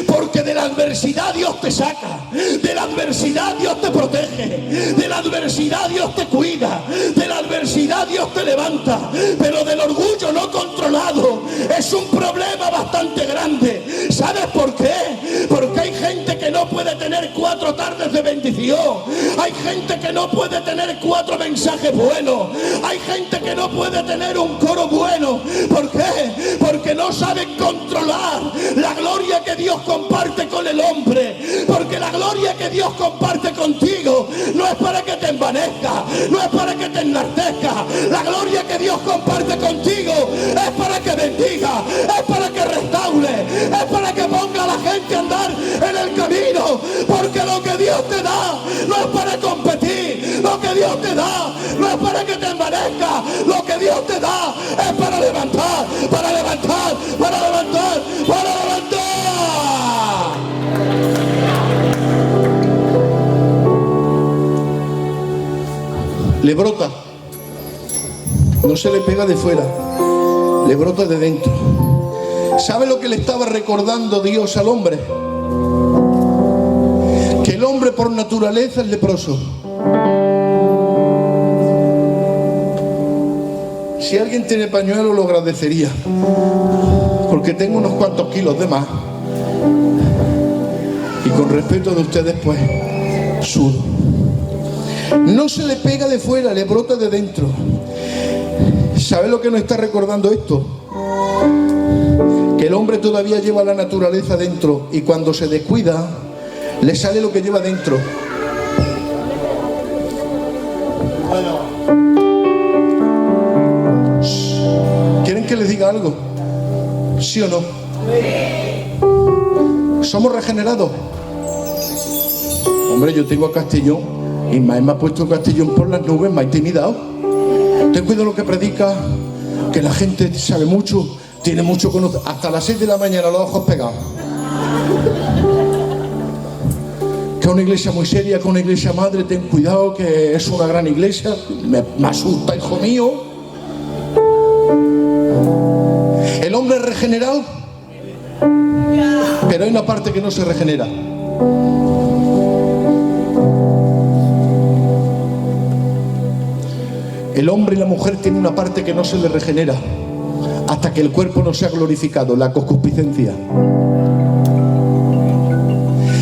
porque de la adversidad Dios te saca, de la adversidad Dios te protege, de la adversidad Dios te cuida, de la adversidad Dios te levanta, pero del orgullo no controlado es un problema bastante grande. ¿Sabes por qué? Porque hay gente que no puede tener 4 tardes de bendición, hay gente que no puede tener 4 mensajes buenos, hay gente que no puede tener un coro bueno. ¿Por qué? Porque no saben controlar la gloria que Dios comparte con el hombre, porque la gloria que Dios comparte contigo no es para que te envanezca, no es para que te enaltezca. La gloria que Dios comparte contigo es para que bendiga, es para que restaure, es para que ponga a la gente a andar en el camino, porque lo que Dios te da no es para competir, lo que Dios te da no es para que te envanezca, lo que Dios te da es para levantar, para levantar, para levantar, para levantar. Le brota, no se le pega de fuera, le brota de dentro. ¿Sabe lo que le estaba recordando Dios al hombre? Que el hombre por naturaleza es leproso. Si alguien tiene pañuelo lo agradecería, porque tengo unos cuantos kilos de más y con respeto de ustedes pues sudo. No se le pega de fuera, le brota de dentro. ¿Sabe lo que nos está recordando esto? Que el hombre todavía lleva la naturaleza dentro y cuando se descuida le sale lo que lleva dentro. ¿Quieren que les diga algo? ¿Sí o no? ¿Somos regenerados? Hombre, yo tengo a Castellón y me ha puesto Castellón por las nubes, me ha intimidado. Ten cuidado lo que predica, que la gente sabe mucho, tiene mucho conocimiento. Hasta las 6 de la mañana los ojos pegados. Que es una iglesia muy seria, que es una iglesia madre, ten cuidado, que es una gran iglesia. Me asusta, hijo mío. El hombre es regenerado, pero hay una parte que no se regenera. El hombre y la mujer tienen una parte que no se le regenera hasta que el cuerpo no sea glorificado, la concupiscencia.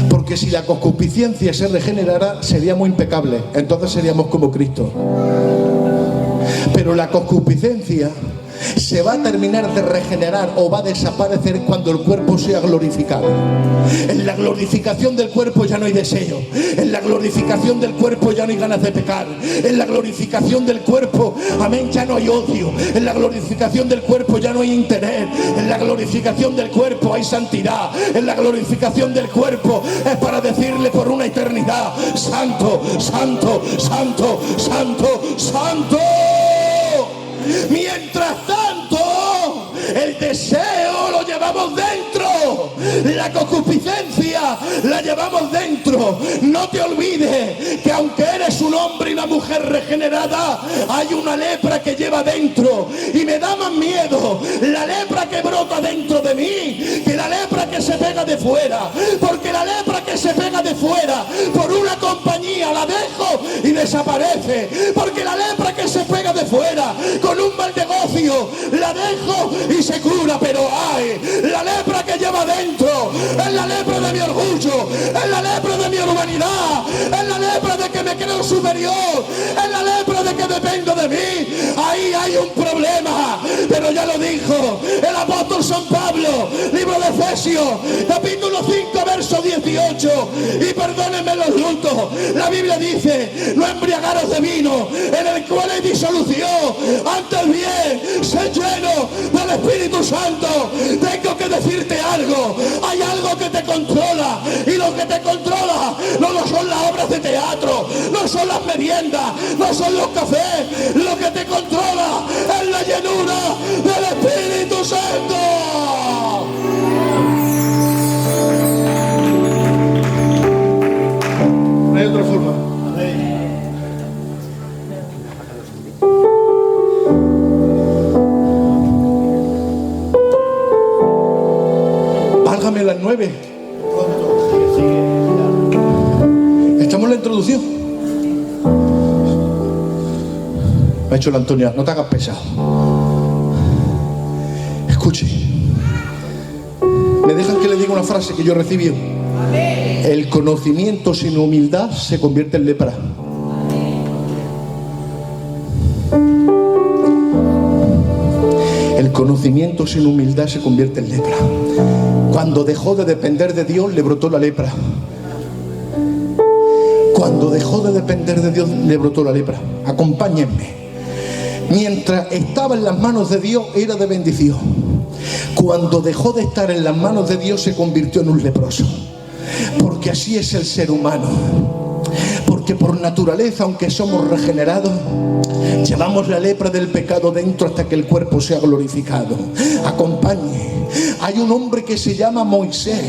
Porque si la concupiscencia se regenerara, seríamos impecables, entonces seríamos como Cristo. Pero la concupiscencia se va a terminar de regenerar o va a desaparecer cuando el cuerpo sea glorificado. En la glorificación del cuerpo ya no hay deseo, en la glorificación del cuerpo ya no hay ganas de pecar, en la glorificación del cuerpo, amén, ya no hay odio, en la glorificación del cuerpo ya no hay interés, en la glorificación del cuerpo hay santidad, en la glorificación del cuerpo es para decirle por una eternidad: santo, santo, santo, santo, santo. Mientras tanto, el deseo lo llevamos dentro, la concupiscencia la llevamos dentro. No te olvides que aunque eres un hombre y una mujer regenerada, hay una lepra que lleva dentro, y me da más miedo la lepra que brota dentro de mí que la lepra que se pega de fuera, porque la lepra que se pega de fuera por una compañía la dejo y desaparece, porque la lepra que se pega de fuera con un mal negocio la dejo y se cura, pero hay la lepra que lleva dentro, es la lepra de mi orgullo, es la lepra de mi urbanidad, es la lepra de que me creo superior, es la lepra de que dependo de mí. Ahí hay un problema, pero ya lo dijo el apóstol San Pablo, libro de Efesios, capítulo 5, verso 18, y perdónenme los lutos, la Biblia dice: no embriagaros de vino en el cual hay disolución, antes bien, sé lleno del Espíritu Santo. Tengo que decirte algo, hay algo que te controla, y lo que te controla no son las obras de teatro, no son las meriendas, no son los cafés, lo que te controla es la llenura del Espíritu Santo. solución. Me ha dicho la Antonia, no te hagas pesado. Escuche. ¿Me dejan que le diga una frase que yo recibí? El conocimiento sin humildad se convierte en lepra. El conocimiento sin humildad se convierte en lepra. Cuando dejó de depender de Dios, le brotó la lepra. Cuando dejó de depender de Dios, le brotó la lepra. Acompáñenme. Mientras estaba en las manos de Dios, era de bendición. Cuando dejó de estar en las manos de Dios, se convirtió en un leproso. Porque así es el ser humano. Porque por naturaleza, aunque somos regenerados, llevamos la lepra del pecado dentro hasta que el cuerpo sea glorificado. Acompañe. Hay un hombre que se llama Moisés.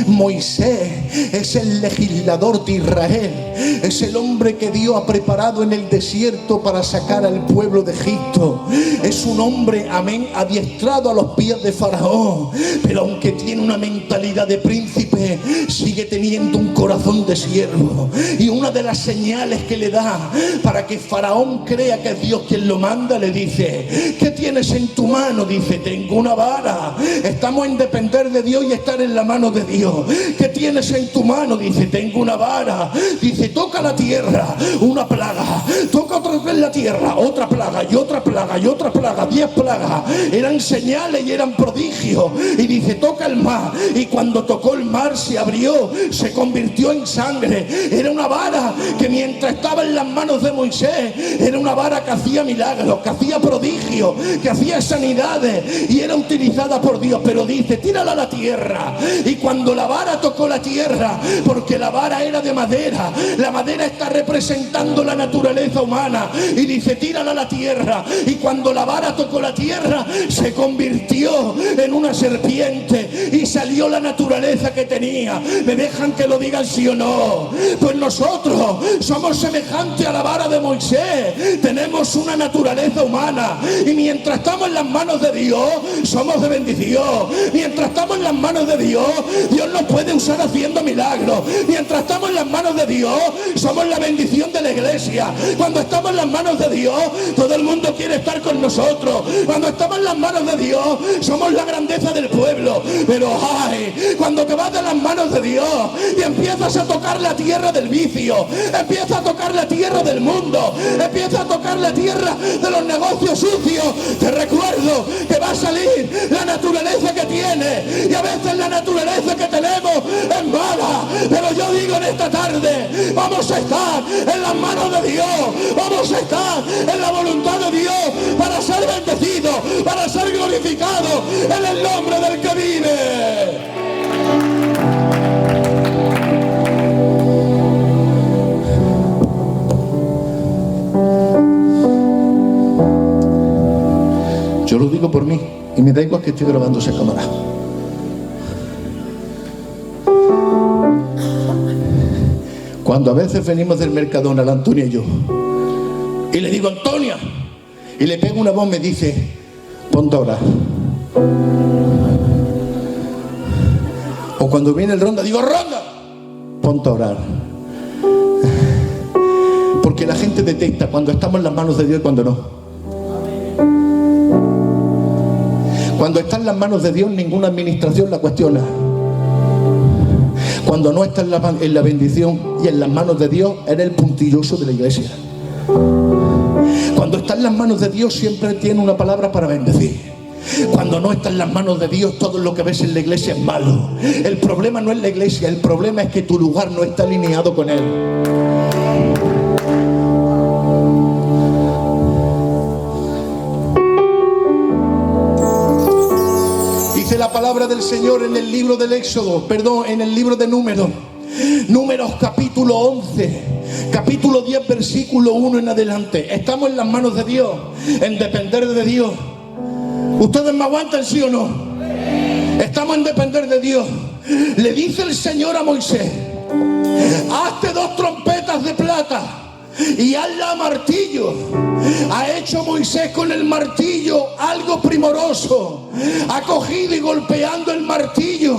Moisés es el legislador de Israel. Es el hombre que Dios ha preparado en el desierto para sacar al pueblo de Egipto. Es un hombre, amén, adiestrado a los pies de Faraón. Pero aunque tiene una mentalidad de príncipe, sigue teniendo un corazón de siervo. Y una de las señales que le da para que Faraón crea que es Dios quien lo manda, le dice: ¿qué tienes en tu mano? Dice: tengo una vara. Estamos en depender de Dios y estar en la mano de Dios. ¿Qué tienes en tu mano? Dice: tengo una vara. Dice: toca la tierra, una plaga. Toca otra vez la tierra, otra plaga y otra plaga y otra plaga. 10 plagas. Eran señales y eran prodigios. Y dice: toca el mar. Y cuando tocó el mar se abrió, se convirtió en sangre. Era una vara que mientras estaba en las manos de Moisés, era una vara que hacía milagros, que hacía prodigios, que hacía sanidades y era utilizada por Dios. Pero dice: tírala a la tierra. Y cuando la vara tocó la tierra, porque la vara era de madera, la madera está representando la naturaleza humana, y dice: tírala a la tierra. Y cuando la vara tocó la tierra, se convirtió en una serpiente y salió la naturaleza que tenía. ¿Me dejan que lo digan sí o no? Pues nosotros somos semejantes a la vara de Moisés. Tenemos una naturaleza humana, y mientras estamos en las manos de Dios, somos de bendición. Mientras estamos en las manos de Dios, Dios nos puede usar haciendo milagros. Mientras estamos en las manos de Dios, somos la bendición de la iglesia. Cuando estamos en las manos de Dios, todo el mundo quiere estar con nosotros. Cuando estamos en las manos de Dios, somos la grandeza del pueblo. Pero ay, cuando te vas de las manos de Dios y empiezas a tocar la tierra del vicio, empiezas a tocar la tierra del mundo, empiezas a tocar la tierra de los negocios sucios, te recuerdo que va a salir la naturaleza que tienes. Y a veces la naturaleza que tenemos es mala, pero yo digo en esta tarde, vamos a estar en las manos de Dios, vamos a estar en la voluntad de Dios, para ser bendecidos, para ser glorificados en el nombre del que vive. Yo lo digo por mí, y me da igual que estoy grabando esa cámara. Cuando a veces venimos del Mercadona, la Antonia y yo, y le digo: Antonia, y le pego una voz, me dice: ponte a orar. O cuando viene el Ronda, digo: Ronda, ponte a orar. Porque la gente detecta cuando estamos en las manos de Dios y cuando no. Cuando está en las manos de Dios, ninguna administración la cuestiona. Cuando no está en la bendición y en las manos de Dios, eres el puntilloso de la iglesia. Cuando está en las manos de Dios, siempre tiene una palabra para bendecir. Cuando no está en las manos de Dios, todo lo que ves en la iglesia es malo. El problema no es la iglesia, el problema es que tu lugar no está alineado con Él. Dice la palabra del Señor en el libro del Éxodo, en el libro de Números capítulo 11, capítulo 10, versículo 1 en adelante. Estamos en las manos de Dios, en depender de Dios. ¿Ustedes me aguantan, sí o no? Estamos en depender de Dios. Le dice el Señor a Moisés: hazte 2 trompetas de plata y hazla a martillo. Ha hecho Moisés con el martillo algo primoroso. Ha cogido y golpeando el martillo,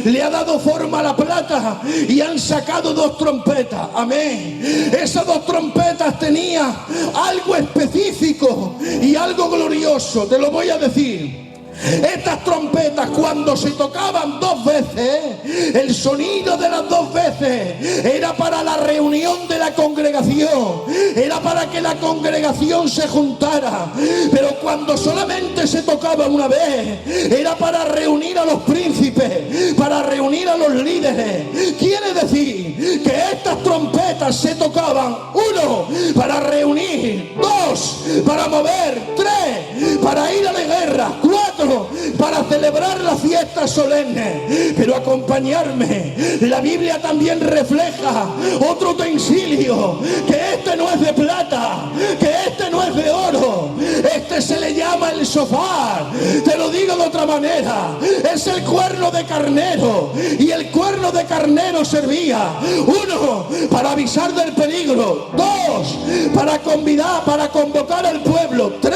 le ha dado forma a la plata y han sacado 2 trompetas. Amén. Esas 2 trompetas tenían algo específico y algo glorioso. Te lo voy a decir. Estas trompetas, cuando se tocaban 2 veces, el sonido de las 2 veces era para la reunión de la congregación, era para que la congregación se juntara. Pero cuando solamente se tocaba una vez, era para reunir a los príncipes, para reunir a los líderes. Quiere decir que estas trompetas se tocaban: 1, para reunir; 2, para mover; 3, para ir a la guerra; 4, para celebrar la fiesta solemne. Pero acompañarme, la Biblia también refleja otro utensilio, que este no es de plata, que este no es de oro, este se le llama el shofar. Te lo digo de otra manera, es el cuerno de carnero. Y el cuerno de carnero servía: 1, para avisar del peligro; 2, para convocar al pueblo; 3,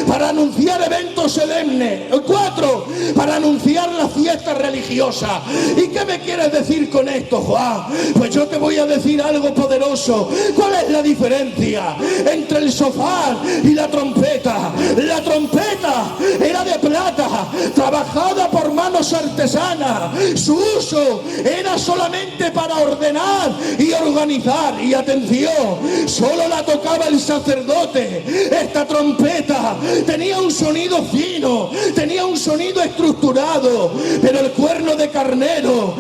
para anunciar eventos solemnes; 4, para anunciar la fiesta religiosa. ¿Y qué me quieres decir con esto, Juan? Pues yo te voy a decir algo poderoso. ¿Cuál es la diferencia entre el shofar y la trompeta? La trompeta era de plata, trabajada por manos artesanas. Su uso era solamente para ordenar y organizar. Y atención, solo la tocaba el sacerdote. Esta trompeta tenía un sonido fino, tenía un sonido estructurado. Pero el cuerno de carnero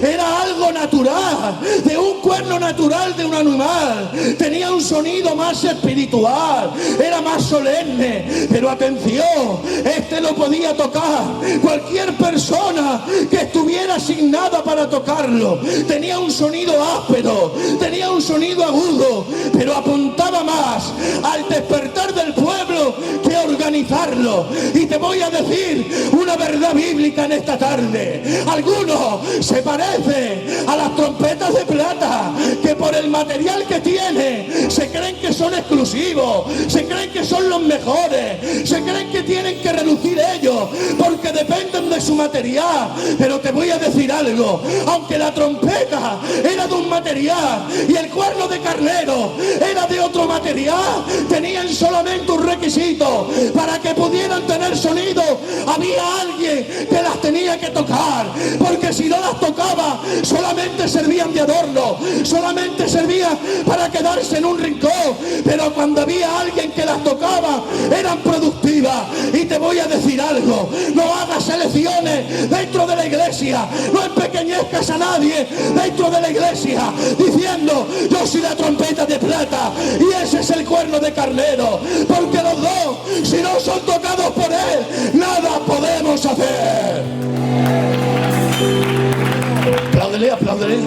era algo natural, de un cuerno natural de un animal. Tenía un sonido más espiritual, era más solemne. Pero atención, este lo podía tocar cualquier persona que estuviera asignada para tocarlo. Tenía un sonido áspero, tenía un sonido agudo, pero apuntaba más al despertar del pueblo que a organizarlo. Y te voy a decir una verdad bíblica en esta tarde. Algunos se parecen a las trompetas de plata, que por el material que tienen se creen que son exclusivos, se creen que son los mejores, se creen que tienen que relucir ellos porque dependen de su material. Pero te voy a decir algo: aunque la trompeta era de un material y el cuerno de carnero era de otro material, tenían solamente un requisito: para que pudieran tener sonido, había alguien que las tenía que tocar, porque si no las tocaba, solamente servían de adorno, solamente servían para quedarse en un rincón. Pero cuando había alguien que las tocaba, eran productivas. Y te voy a decir algo: no hagas elecciones dentro de la iglesia, no empequeñezcas a nadie dentro de la iglesia diciendo: yo soy la trompeta de plata y ese es el cuerno de carnero, porque los dos, si no son tocados por él, nada podemos hacer. Apláudele, apláudele.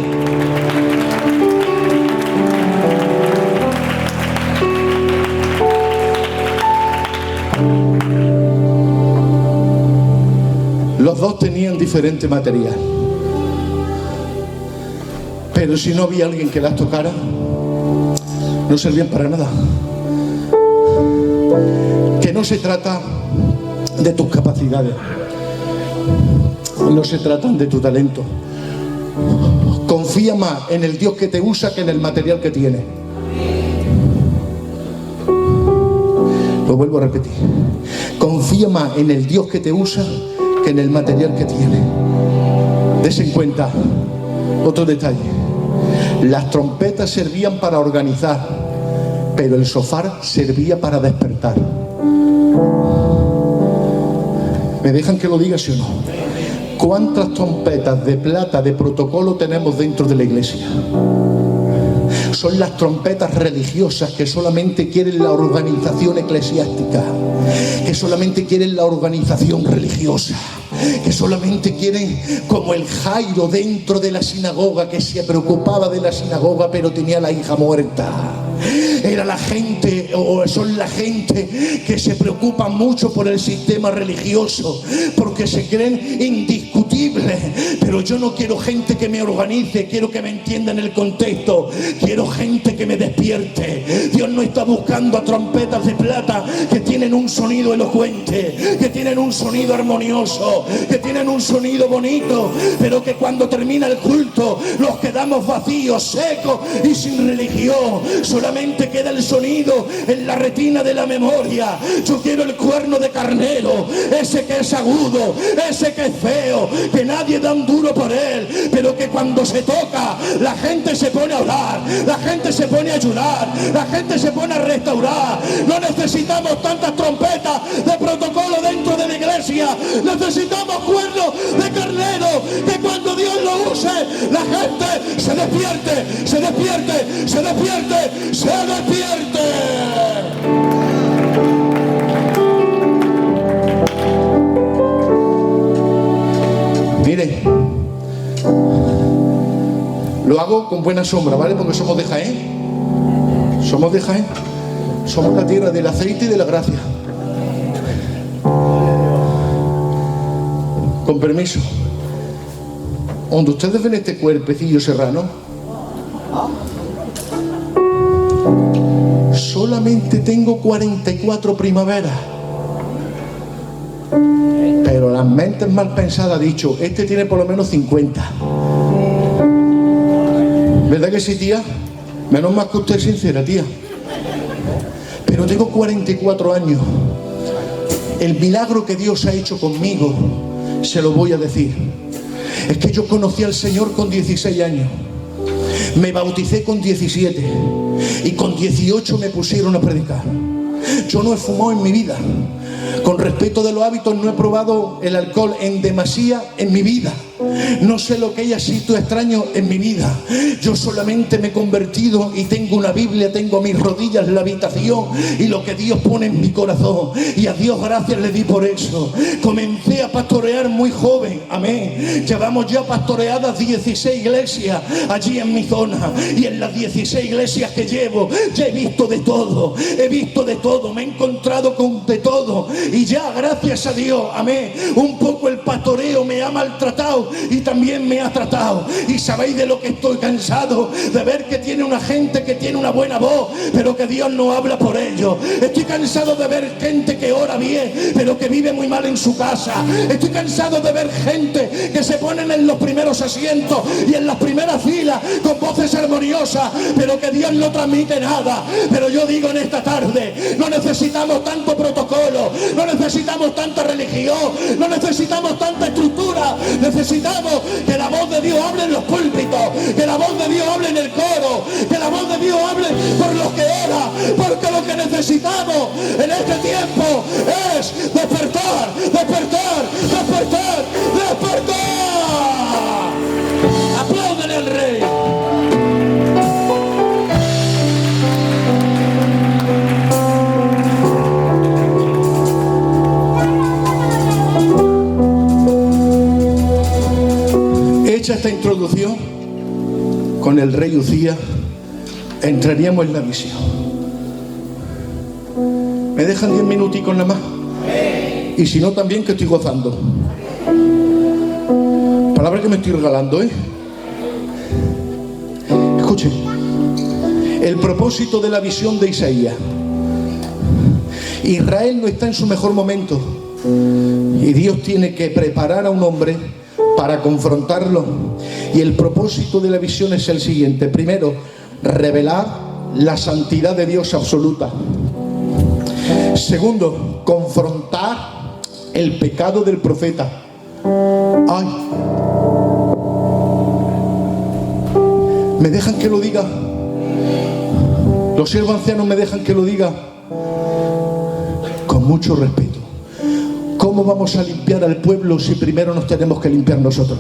Los dos tenían diferente material, pero si no había alguien que las tocara, no servían para nada. Que no se trata de tus capacidades, no se trata de tu talento. Confía más en el Dios que te usa que en el material que tiene. Lo vuelvo a repetir: confía más en el Dios que te usa que en el material que tiene. Des en cuenta otro detalle: las trompetas servían para organizar, pero el shofar servía para despertar. ¿Me dejan que lo diga, sí o no? ¿Cuántas trompetas de plata de protocolo tenemos dentro de la iglesia? Son las trompetas religiosas que solamente quieren la organización eclesiástica, que solamente quieren la organización religiosa, que solamente quieren, como el Jairo dentro de la sinagoga, que se preocupaba de la sinagoga pero tenía la hija muerta. Era la gente, o son la gente que se preocupa mucho por el sistema religioso, porque se creen indiscutibles servirle, pero yo no quiero gente que me organice, quiero que me entiendan el contexto, quiero gente que me despierte. Dios no está buscando a trompetas de plata que tienen un sonido elocuente, que tienen un sonido armonioso, que tienen un sonido bonito, pero que cuando termina el culto los quedamos vacíos, secos y sin religión. Solamente queda el sonido en la retina de la memoria. Yo quiero el cuerno de carnero, ese que es agudo, ese que es feo, que nadie da un duro por él, pero que cuando se toca la gente se pone a orar, la gente se pone a ayudar, la gente se pone a restaurar. No necesitamos tantas trompetas de protocolo dentro de la iglesia, necesitamos cuernos de carnero, que cuando Dios lo use la gente se despierte, se despierte, se despierte, se despierte. Mire, lo hago con buena sombra, ¿vale? Porque somos de Jaén. Somos de Jaén. Somos la tierra del aceite y de la gracia. Con permiso. Donde ustedes ven este cuerpecillo serrano, solamente tengo 44 primaveras. Pero las mentes mal pensadas han dicho, este tiene por lo menos 50. ¿Verdad que sí, tía? Menos mal que usted es sincera, tía. Pero tengo 44 años. El milagro que Dios ha hecho conmigo, se lo voy a decir. Es que yo conocí al Señor con 16 años. Me bauticé con 17. Y con 18 me pusieron a predicar. Yo no he fumado en mi vida. Con respecto de los hábitos, no he probado el alcohol en demasía en mi vida. No sé lo que haya sido extraño en mi vida. Yo solamente me he convertido y tengo una Biblia, tengo a mis rodillas en la habitación y lo que Dios pone en mi corazón. Y a Dios gracias le di por eso. Comencé a pastorear muy joven, amén. Llevamos ya pastoreadas 16 iglesias allí en mi zona. Y en las 16 iglesias que llevo, ya he visto de todo. He visto de todo, me he encontrado con de todo. Y ya gracias a Dios, amén, un poco el pastoreo me ha maltratado y también me ha tratado. Y sabéis de lo que estoy cansado, de ver que tiene una gente que tiene una buena voz, pero que Dios no habla por ellos. Estoy cansado de ver gente que ora bien, pero que vive muy mal en su casa. Estoy cansado de ver gente que se ponen en los primeros asientos y en las primeras filas con voces armoniosas, pero que Dios no transmite nada. Pero yo digo en esta tarde, no necesitamos tanto protocolo, no necesitamos tanta religión, no necesitamos tanta estructura. Necesitamos que la voz de Dios hable en los púlpitos, que la voz de Dios hable en el coro, que la voz de Dios hable por los que oran, porque lo que necesitamos en este tiempo es despertar, despertar, despertar, despertar. Apláudele al Rey. Hecha esta introducción, con el rey Ucías entraríamos en la visión. ¿Me dejan 10 minuticos nada más? Y si no, también, que estoy gozando. Palabra que me estoy regalando, ¿eh? Escuchen. El propósito de la visión de Isaías. Israel no está en su mejor momento. Y Dios tiene que preparar a un hombre para confrontarlo. Y el propósito de la visión es el siguiente. Primero, revelar la santidad de Dios absoluta. Segundo, confrontar el pecado del profeta. Ay, ¿me dejan que lo diga? Los siervos ancianos me dejan que lo diga con mucho respeto. ¿Cómo vamos a limpiar al pueblo si primero nos tenemos que limpiar nosotros?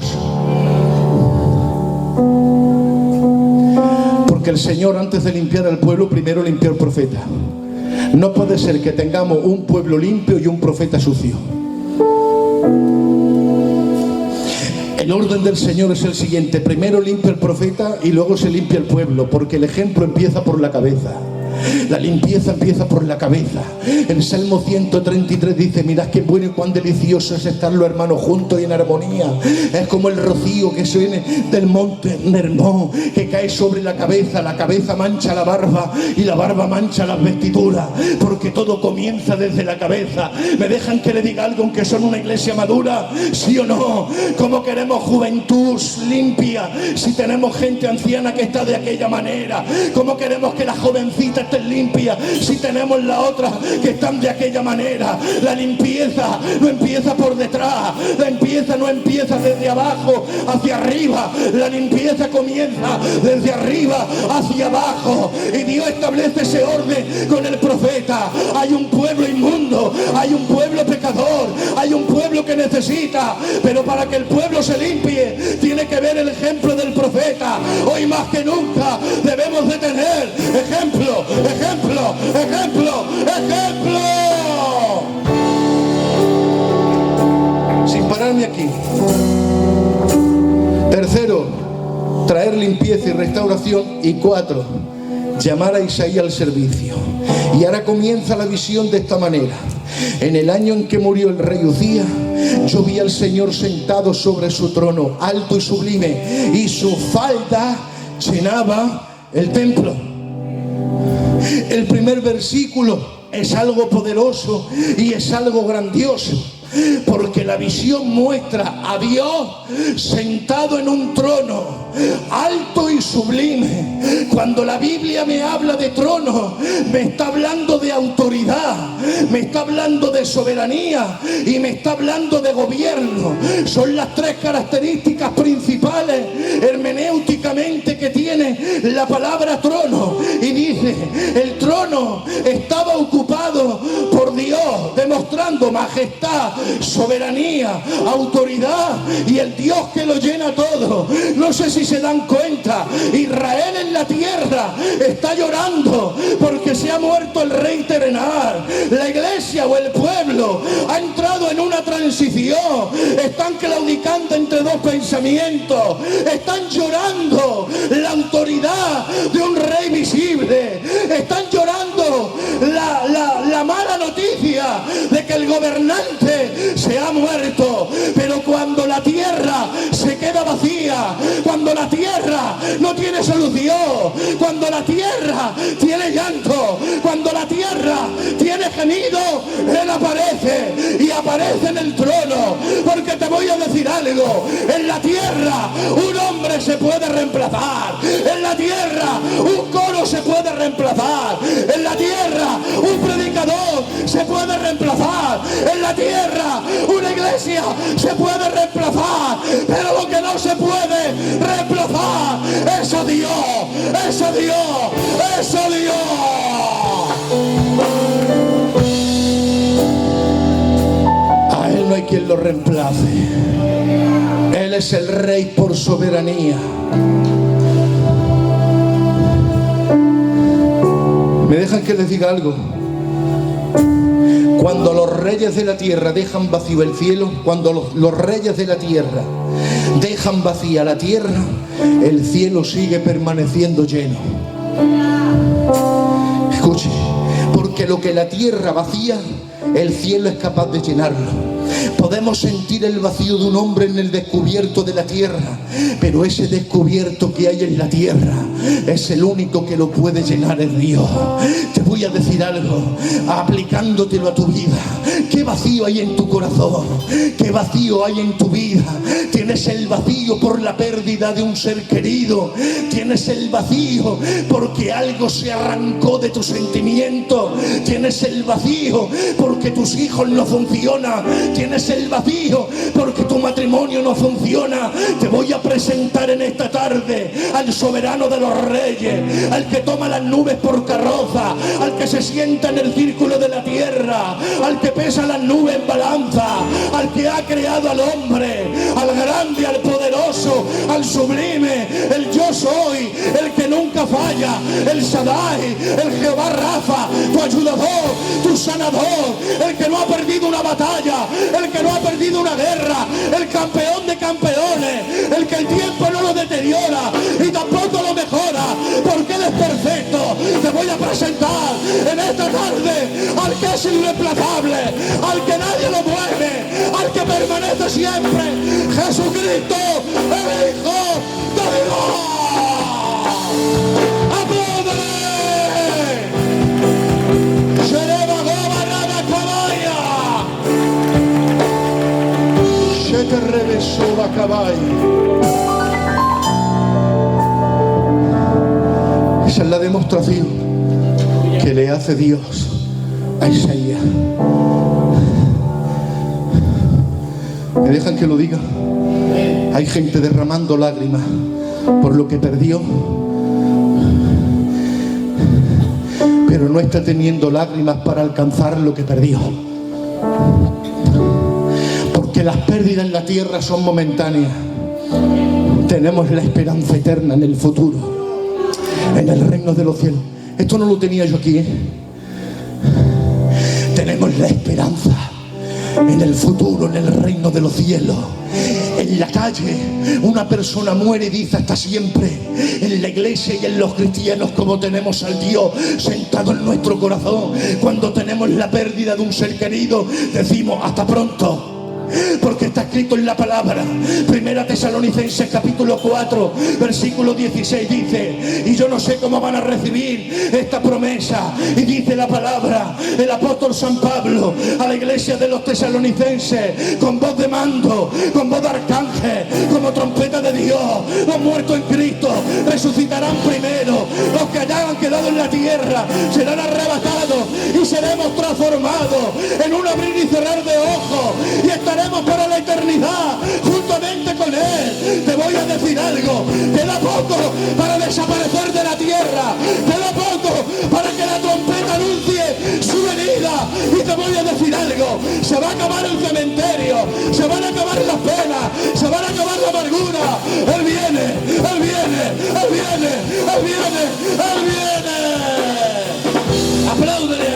Porque el Señor, antes de limpiar al pueblo, primero limpió al profeta. No puede ser que tengamos un pueblo limpio y un profeta sucio. El orden del Señor es el siguiente: primero limpia el profeta y luego se limpia el pueblo, porque el ejemplo empieza por la cabeza. La limpieza empieza por la cabeza. El Salmo 133 dice: mirad qué bueno y cuán delicioso es estar los hermanos juntos y en armonía. Es como el rocío que se viene del monte Hermón, que cae sobre la cabeza mancha la barba y la barba mancha las vestiduras, porque todo comienza desde la cabeza. ¿Me dejan que le diga algo, aunque son una iglesia madura? ¿Sí o no? ¿Cómo queremos juventud limpia si tenemos gente anciana que está de aquella manera? ¿Cómo queremos que las jovencitas estén limpias si tenemos las otras que están de aquella manera? La limpieza no empieza por detrás, la limpieza no empieza desde abajo hacia arriba, la limpieza comienza desde arriba hacia abajo, y Dios establece ese orden con el profeta. Hay un pueblo inmundo, hay un pueblo pecador, hay un pueblo que necesita, pero para que el pueblo se limpie tiene que ver el ejemplo del profeta. Hoy más que nunca debemos de tener ejemplo, ejemplo, ejemplo, ejemplo. Sin pararme aquí. Tercero, traer limpieza y restauración. Y 4, llamar a Isaías al servicio. Y ahora comienza la visión de esta manera. En el año en que murió el rey Uzías, yo vi al Señor sentado sobre su trono, alto y sublime, y su falda llenaba el templo. El primer versículo es algo poderoso y es algo grandioso, porque la visión muestra a Dios sentado en un trono alto y sublime. Cuando la Biblia me habla de trono, me está hablando de autoridad, me está hablando de soberanía y me está hablando de gobierno. Son las 3 características principales hermenéuticamente que tiene la palabra trono. Y dice, el trono estaba ocupado por Dios, demostrando majestad, soberanía, autoridad y el Dios que lo llena todo. No sé si se dan cuenta, Israel en la tierra está llorando porque se ha muerto el rey terrenal. La iglesia o el pueblo ha entrado en una transición, están claudicando entre 2 pensamientos, están llorando la autoridad de un rey visible, están llorando la mala noticia de que el gobernante se ha muerto. Pero cuando la tierra se queda vacía, cuando la tierra no tiene solución, cuando la tierra tiene llanto, cuando la tierra tiene gemido, Él aparece, y aparece en el trono. Porque te voy a decir algo, en la tierra un hombre se puede reemplazar, en la tierra un coro se puede reemplazar, en la tierra un predicador se puede reemplazar, en la tierra una iglesia se puede reemplazar, pero lo que no se puede reemplazar es a Dios, es a Dios, es a Dios. A Él no hay quien lo reemplace. Él es el rey por soberanía. ¿Me dejan que les diga algo? Cuando los reyes de la tierra dejan vacío el cielo, cuando los reyes de la tierra dejan vacía la tierra, el cielo sigue permaneciendo lleno. Escuche, porque lo que la tierra vacía, el cielo es capaz de llenarlo. Podemos sentir el vacío de un hombre en el descubierto de la tierra, pero ese descubierto que hay en la tierra es el único que lo puede llenar, es Dios. Te voy a decir algo, aplicándotelo a tu vida. ¿Qué vacío hay en tu corazón? ¿Qué vacío hay en tu vida? Tienes el vacío por la pérdida de un ser querido, tienes el vacío porque algo se arrancó de tus sentimientos, tienes el vacío porque tus hijos no funcionan, tienes el vacío porque tu matrimonio no funciona. Te voy a presentar en esta tarde al soberano de los reyes, al que toma las nubes por carroza, al que se sienta en el círculo de la tierra, al que pesa las nubes en balanza, al que ha creado al hombre, al grande, al poderoso, al sublime, el yo soy, el que nunca falla, el Shaddai, el Jehová Rafa, tu ayudador, tu sanador, el que no ha perdido una batalla, el que no ha perdido una guerra, el campeón de campeones, el que el tiempo no lo deteriora y tampoco lo mejora, porque Él es perfecto. Te voy a presentar presentar en esta tarde al que es irreemplazable, al que nadie lo mueve, al que permanece siempre, Jesucristo, el Hijo de Dios. ¡Apláudale! ¡Sereba goba raba caballa! ¡Se te revesó la caballa! Esa es la demostración que le hace Dios a Isaías. ¿Me dejan que lo diga? Hay gente derramando lágrimas por lo que perdió, pero no está teniendo lágrimas para alcanzar lo que perdió. Porque las pérdidas en la tierra son momentáneas. Tenemos la esperanza eterna en el futuro, en el reino de los cielos. Esto no lo tenía yo aquí, ¿eh? Tenemos la esperanza en el futuro, en el reino de los cielos. En la calle una persona muere y dice hasta siempre. En la iglesia y en los cristianos, como tenemos al Dios sentado en nuestro corazón, cuando tenemos la pérdida de un ser querido, decimos hasta pronto. Porque está escrito en la palabra. Primera Tesalonicenses capítulo 4 versículo 16 dice: y yo no sé cómo van a recibir esta promesa. Y dice la palabra, el apóstol San Pablo a la iglesia de los tesalonicenses: con voz de mando, con voz de arcángel, como trompeta de Dios, los muertos en Cristo resucitarán primero. Los que hayan quedado en la tierra serán arrebatados y seremos transformados en un abrir y cerrar de ojos, y estaremos para la eternidad juntamente con Él. Te voy a decir algo: queda poco para desaparecer de la tierra, queda poco para que la trompeta anuncie su venida. Y te voy a decir algo: se va a acabar el cementerio, se van a acabar las penas, se van a acabar la amargura. Él viene, Él viene, Él viene, Él viene, Él viene. Apláudele.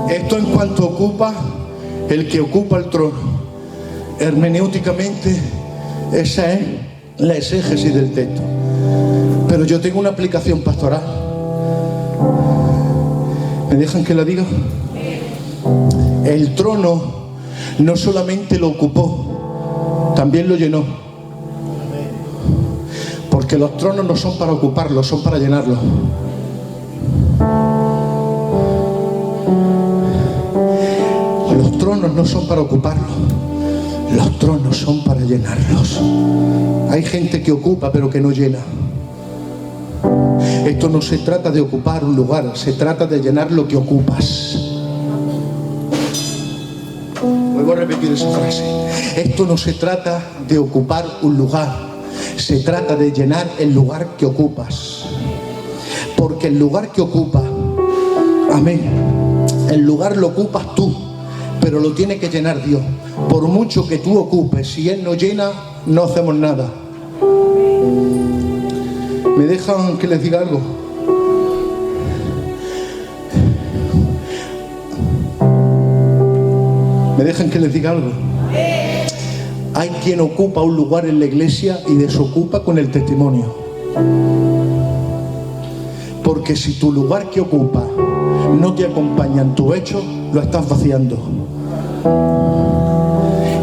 Esto en cuanto ocupa el que ocupa el trono. Hermenéuticamente esa es la exégesis del texto. Pero yo tengo una aplicación pastoral. ¿Me dejan que la diga? El trono no solamente lo ocupó, también lo llenó. Porque los tronos no son para ocuparlos, son para llenarlos. Los tronos no son para ocuparlos, los tronos son para llenarlos. Hay gente que ocupa pero que no llena. Esto no se trata de ocupar un lugar, se trata de llenar lo que ocupas. Vuelvo a repetir esa frase. Esto no se trata de ocupar un lugar, se trata de llenar el lugar que ocupas. Porque el lugar que ocupa, amén, el lugar lo ocupas tú, pero lo tiene que llenar Dios. Por mucho que tú ocupes, si Él no llena, no hacemos nada. ¿Me dejan que les diga algo? ¿Me dejan que les diga algo? Hay quien ocupa un lugar en la iglesia y desocupa con el testimonio. Porque si tu lugar que ocupa no te acompaña en tu hecho, lo estás vaciando.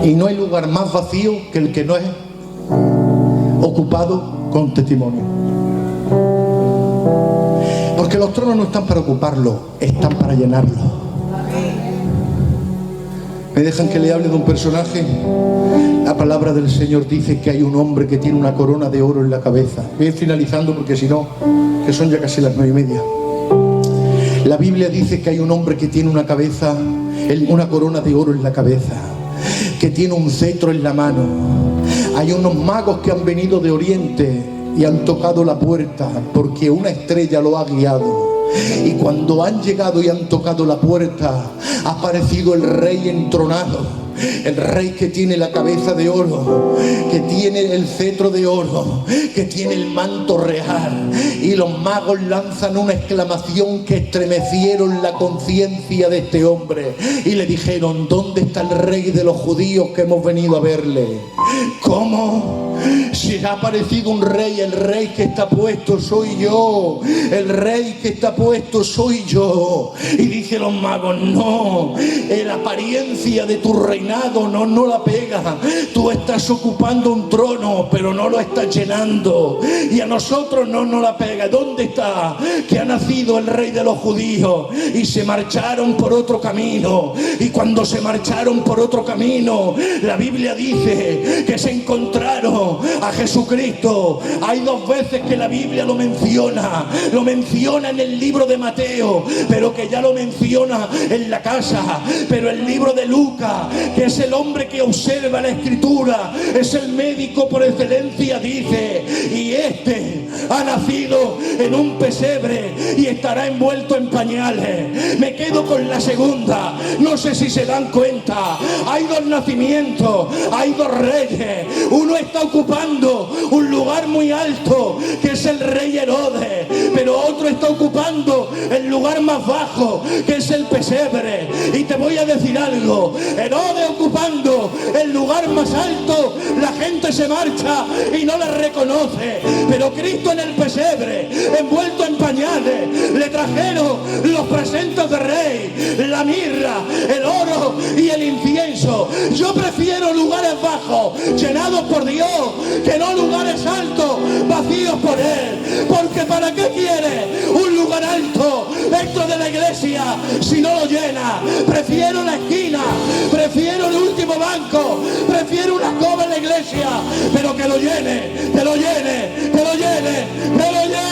Y no hay lugar más vacío que el que no es ocupado con testimonio. Porque los tronos no están para ocuparlo, están para llenarlo. ¿Me dejan que le hable de un personaje? La palabra del Señor dice que hay un hombre que tiene una corona de oro en la cabeza. Voy finalizando porque si no, que son ya casi las 9:30. La Biblia dice que hay un hombre que tiene una cabeza, una corona de oro en la cabeza, que tiene un cetro en la mano. Hay unos magos que han venido de Oriente y han tocado la puerta porque una estrella lo ha guiado. Y cuando han llegado y han tocado la puerta, ha aparecido el rey entronado. el rey que tiene la cabeza de oro, que tiene el cetro de oro, que tiene el manto real. Y los magos lanzan una exclamación que estremecieron la conciencia de este hombre y le dijeron: ¿dónde está el rey de los judíos que hemos venido a verle? ¿Cómo? Si ha aparecido un rey, el rey que está puesto soy yo, el rey que está puesto soy yo. Y dicen los magos: no, la apariencia de tu reinado no la pega. Tú estás ocupando un trono, pero no lo estás llenando, y a nosotros no la pega. ¿Dónde está que ha nacido el rey de los judíos? Y se marcharon por otro camino, y cuando se marcharon por otro camino, la Biblia dice que se encontraron a Jesucristo. Hay dos veces que la Biblia lo menciona en el libro de Mateo, pero que ya lo menciona en la casa. Pero el libro de Lucas, que es el hombre que observa la escritura, es el médico por excelencia, dice: y este ha nacido en un pesebre y estará envuelto en pañales. Me quedo con la segunda. No sé si se dan cuenta, hay dos nacimientos, hay dos reyes. Uno está ocupando un lugar muy alto, que es el rey Herodes, pero otro está ocupando el lugar más bajo, que es el pesebre. Y te voy a decir algo: Herodes ocupando el lugar más alto, la gente se marcha y no le reconoce, pero Cristo en el pesebre, envuelto en pañales, le trajeron los presentes de rey, la mirra, el oro y el incienso. Yo prefiero lugares bajos, llenados por Dios, que no lugares altos, vacíos por Él. Porque ¿para qué quiere un lugar alto dentro de la iglesia si no lo llena? Prefiero la esquina, prefiero el último banco, prefiero una cova en la iglesia, pero que lo llene, que lo llene, que lo llene, que lo llene.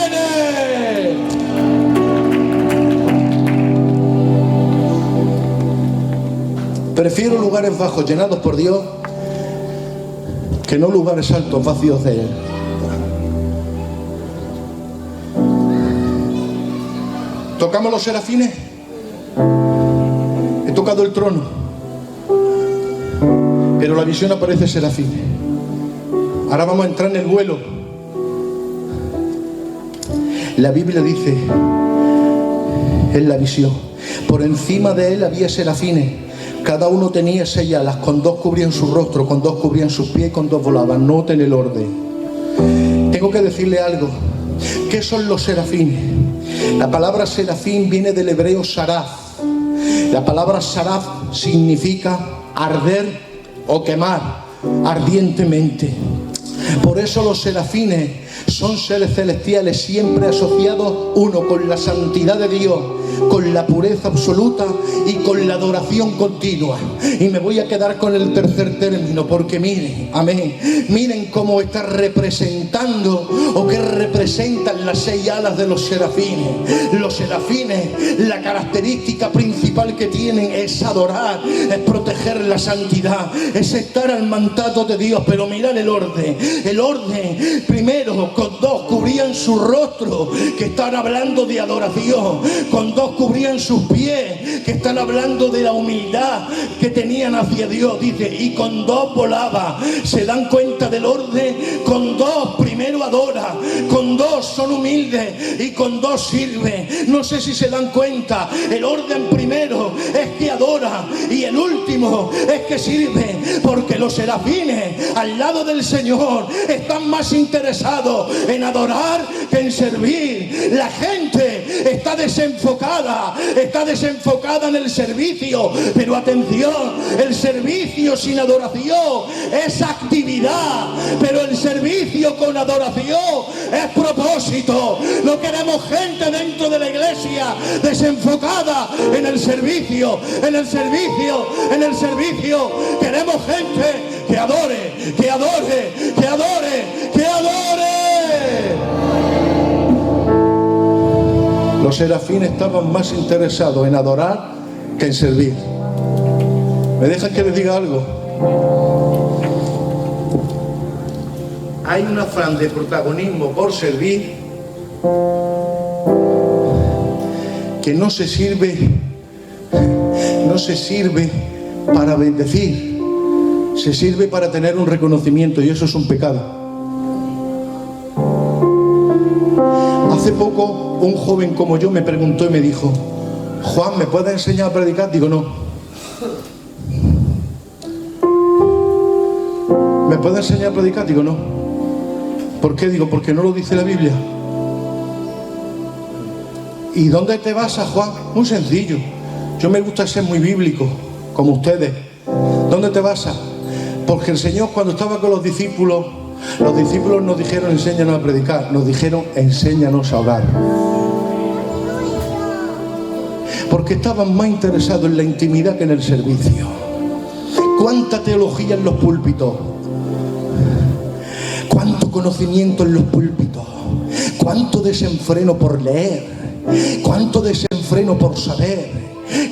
Prefiero lugares bajos llenados por Dios que no lugares altos vacíos de Él. ¿Tocamos los serafines? He tocado el trono, pero la visión aparece serafines. Ahora vamos a entrar en el vuelo. La Biblia dice en la visión: por encima de él había serafines. Cada uno tenía 6 alas, con 2 cubrían su rostro, con 2 cubrían sus pies y con 2 volaban. Noten el orden. Tengo que decirle algo. ¿Qué son los serafines? La palabra serafín viene del hebreo saraf. La palabra saraf significa arder o quemar ardientemente. Por eso los serafines son seres celestiales, siempre asociados uno con la santidad de Dios, con la pureza absoluta y con la adoración continua. Y me voy a quedar con el tercer término, porque miren, amén, miren cómo está representando o qué representan las 6 alas de los serafines. Los serafines, la característica principal que tienen es adorar, es proteger la santidad, es estar al mandato de Dios. Pero mirad el orden. El orden, primero, con 2 cubrían su rostro, que están hablando de adoración. Con 2 cubrían sus pies, que están hablando de la humildad que tenían hacia Dios. Dice: y con 2 volaba. ¿Se dan cuenta del orden? Con 2 primero adora, con 2 son humildes y con 2 sirve. No sé si se dan cuenta. El orden primero es que adora y el último es que sirve, porque los serafines al lado del Señor están más interesados en adorar que en servir. La gente está desenfocada en el servicio, pero atención, el servicio sin adoración es actividad, pero el servicio con adoración es propósito. No queremos gente dentro de la iglesia desenfocada en el servicio, en el servicio, en el servicio. Queremos gente que adore, que adore, que adore, que adore. Los serafines estaban más interesados en adorar que en servir. ¿Me dejan que les diga algo? Hay un afán de protagonismo por servir que no se sirve para bendecir, Se sirve para tener un reconocimiento y eso es un pecado. Hace poco un joven como yo me preguntó y me dijo: Juan, ¿me puedes enseñar a predicar? Digo, no. ¿Me puedes enseñar a predicar? Digo, no. ¿Por qué? Digo, porque no lo dice la Biblia. ¿Y dónde te basas, Juan? Muy sencillo. Yo me gusta ser muy bíblico, como ustedes. ¿Dónde te basas? Porque el Señor, cuando estaba con los discípulos nos dijeron: enséñanos a predicar. Nos dijeron: enséñanos a orar. Porque estaban más interesados en la intimidad que en el servicio. ¿Cuánta teología en los púlpitos? ¿Cuánto conocimiento en los púlpitos? ¿Cuánto desenfreno por leer? ¿Cuánto desenfreno por saber?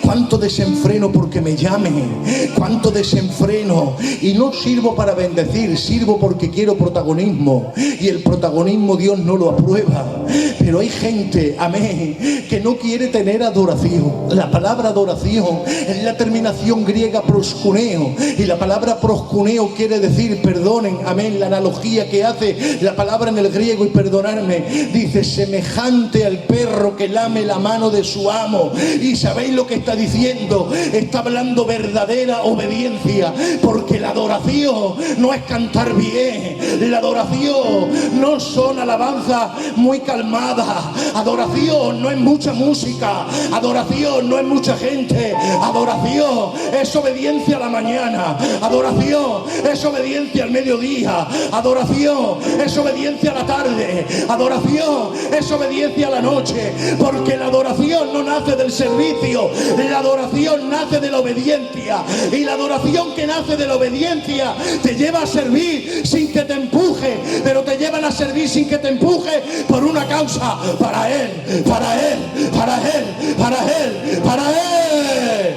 ¿Cuánto desenfreno porque me llamen? ¿Cuánto desenfreno? Y no sirvo para bendecir, sirvo porque quiero protagonismo. Y el protagonismo Dios no lo aprueba. Pero hay gente, amén, que no quiere tener adoración. La palabra adoración es la terminación griega proskuneo. Y la palabra proskuneo quiere decir, perdonen, amén, la analogía que hace la palabra en el griego, y perdonarme, dice semejante al perro que lame la mano de su amo. Y sabéis lo que está diciendo, está hablando verdadera obediencia, porque la adoración no es cantar bien, la adoración no son alabanzas muy calmadas, adoración no es mucha música, adoración no es mucha gente, adoración es obediencia a la mañana, adoración es obediencia al mediodía, adoración es obediencia a la tarde, adoración es obediencia a la noche, porque la adoración no nace del servicio, la adoración nace de la obediencia, y la adoración que nace de la obediencia te lleva a servir sin que te empuje, pero te llevan a servir sin que te empuje por una causa, para Él, para Él, para Él, para Él, para Él.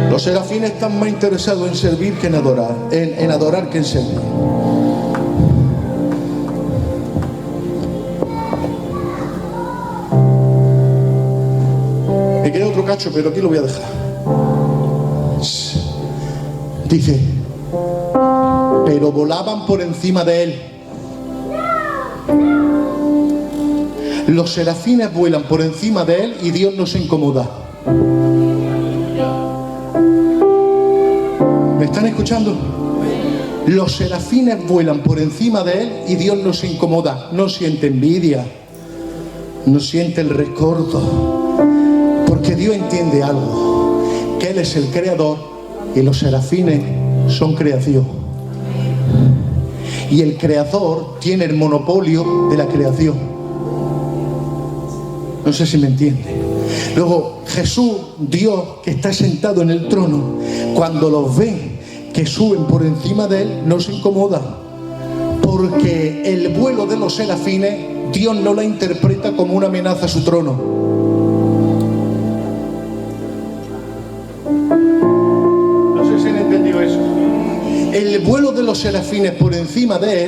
Los serafines están más interesados en servir que en adorar, en adorar que en servir. Me queda otro cacho, pero aquí lo voy a dejar. Dice: pero volaban por encima de él. Los serafines vuelan por encima de él y Dios no se incomoda. ¿Me están escuchando? Los serafines vuelan por encima de él y Dios no se incomoda. No siente envidia, no siente el recuerdo. Porque Dios entiende algo, que Él es el creador y los serafines son creación. Y el creador tiene el monopolio de la creación. No sé si me entiende. Luego Jesús, Dios que está sentado en el trono, cuando los ve que suben por encima de Él, no se incomoda. Porque el vuelo de los serafines, Dios no la interpreta como una amenaza a su trono. El vuelo de los serafines por encima de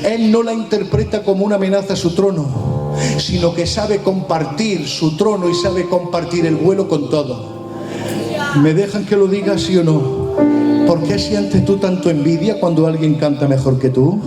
Él no la interpreta como una amenaza a su trono, sino que sabe compartir su trono y sabe compartir el vuelo con todos. ¿Me dejan que lo diga sí o no? ¿Por qué sientes tú tanto envidia cuando alguien canta mejor que tú?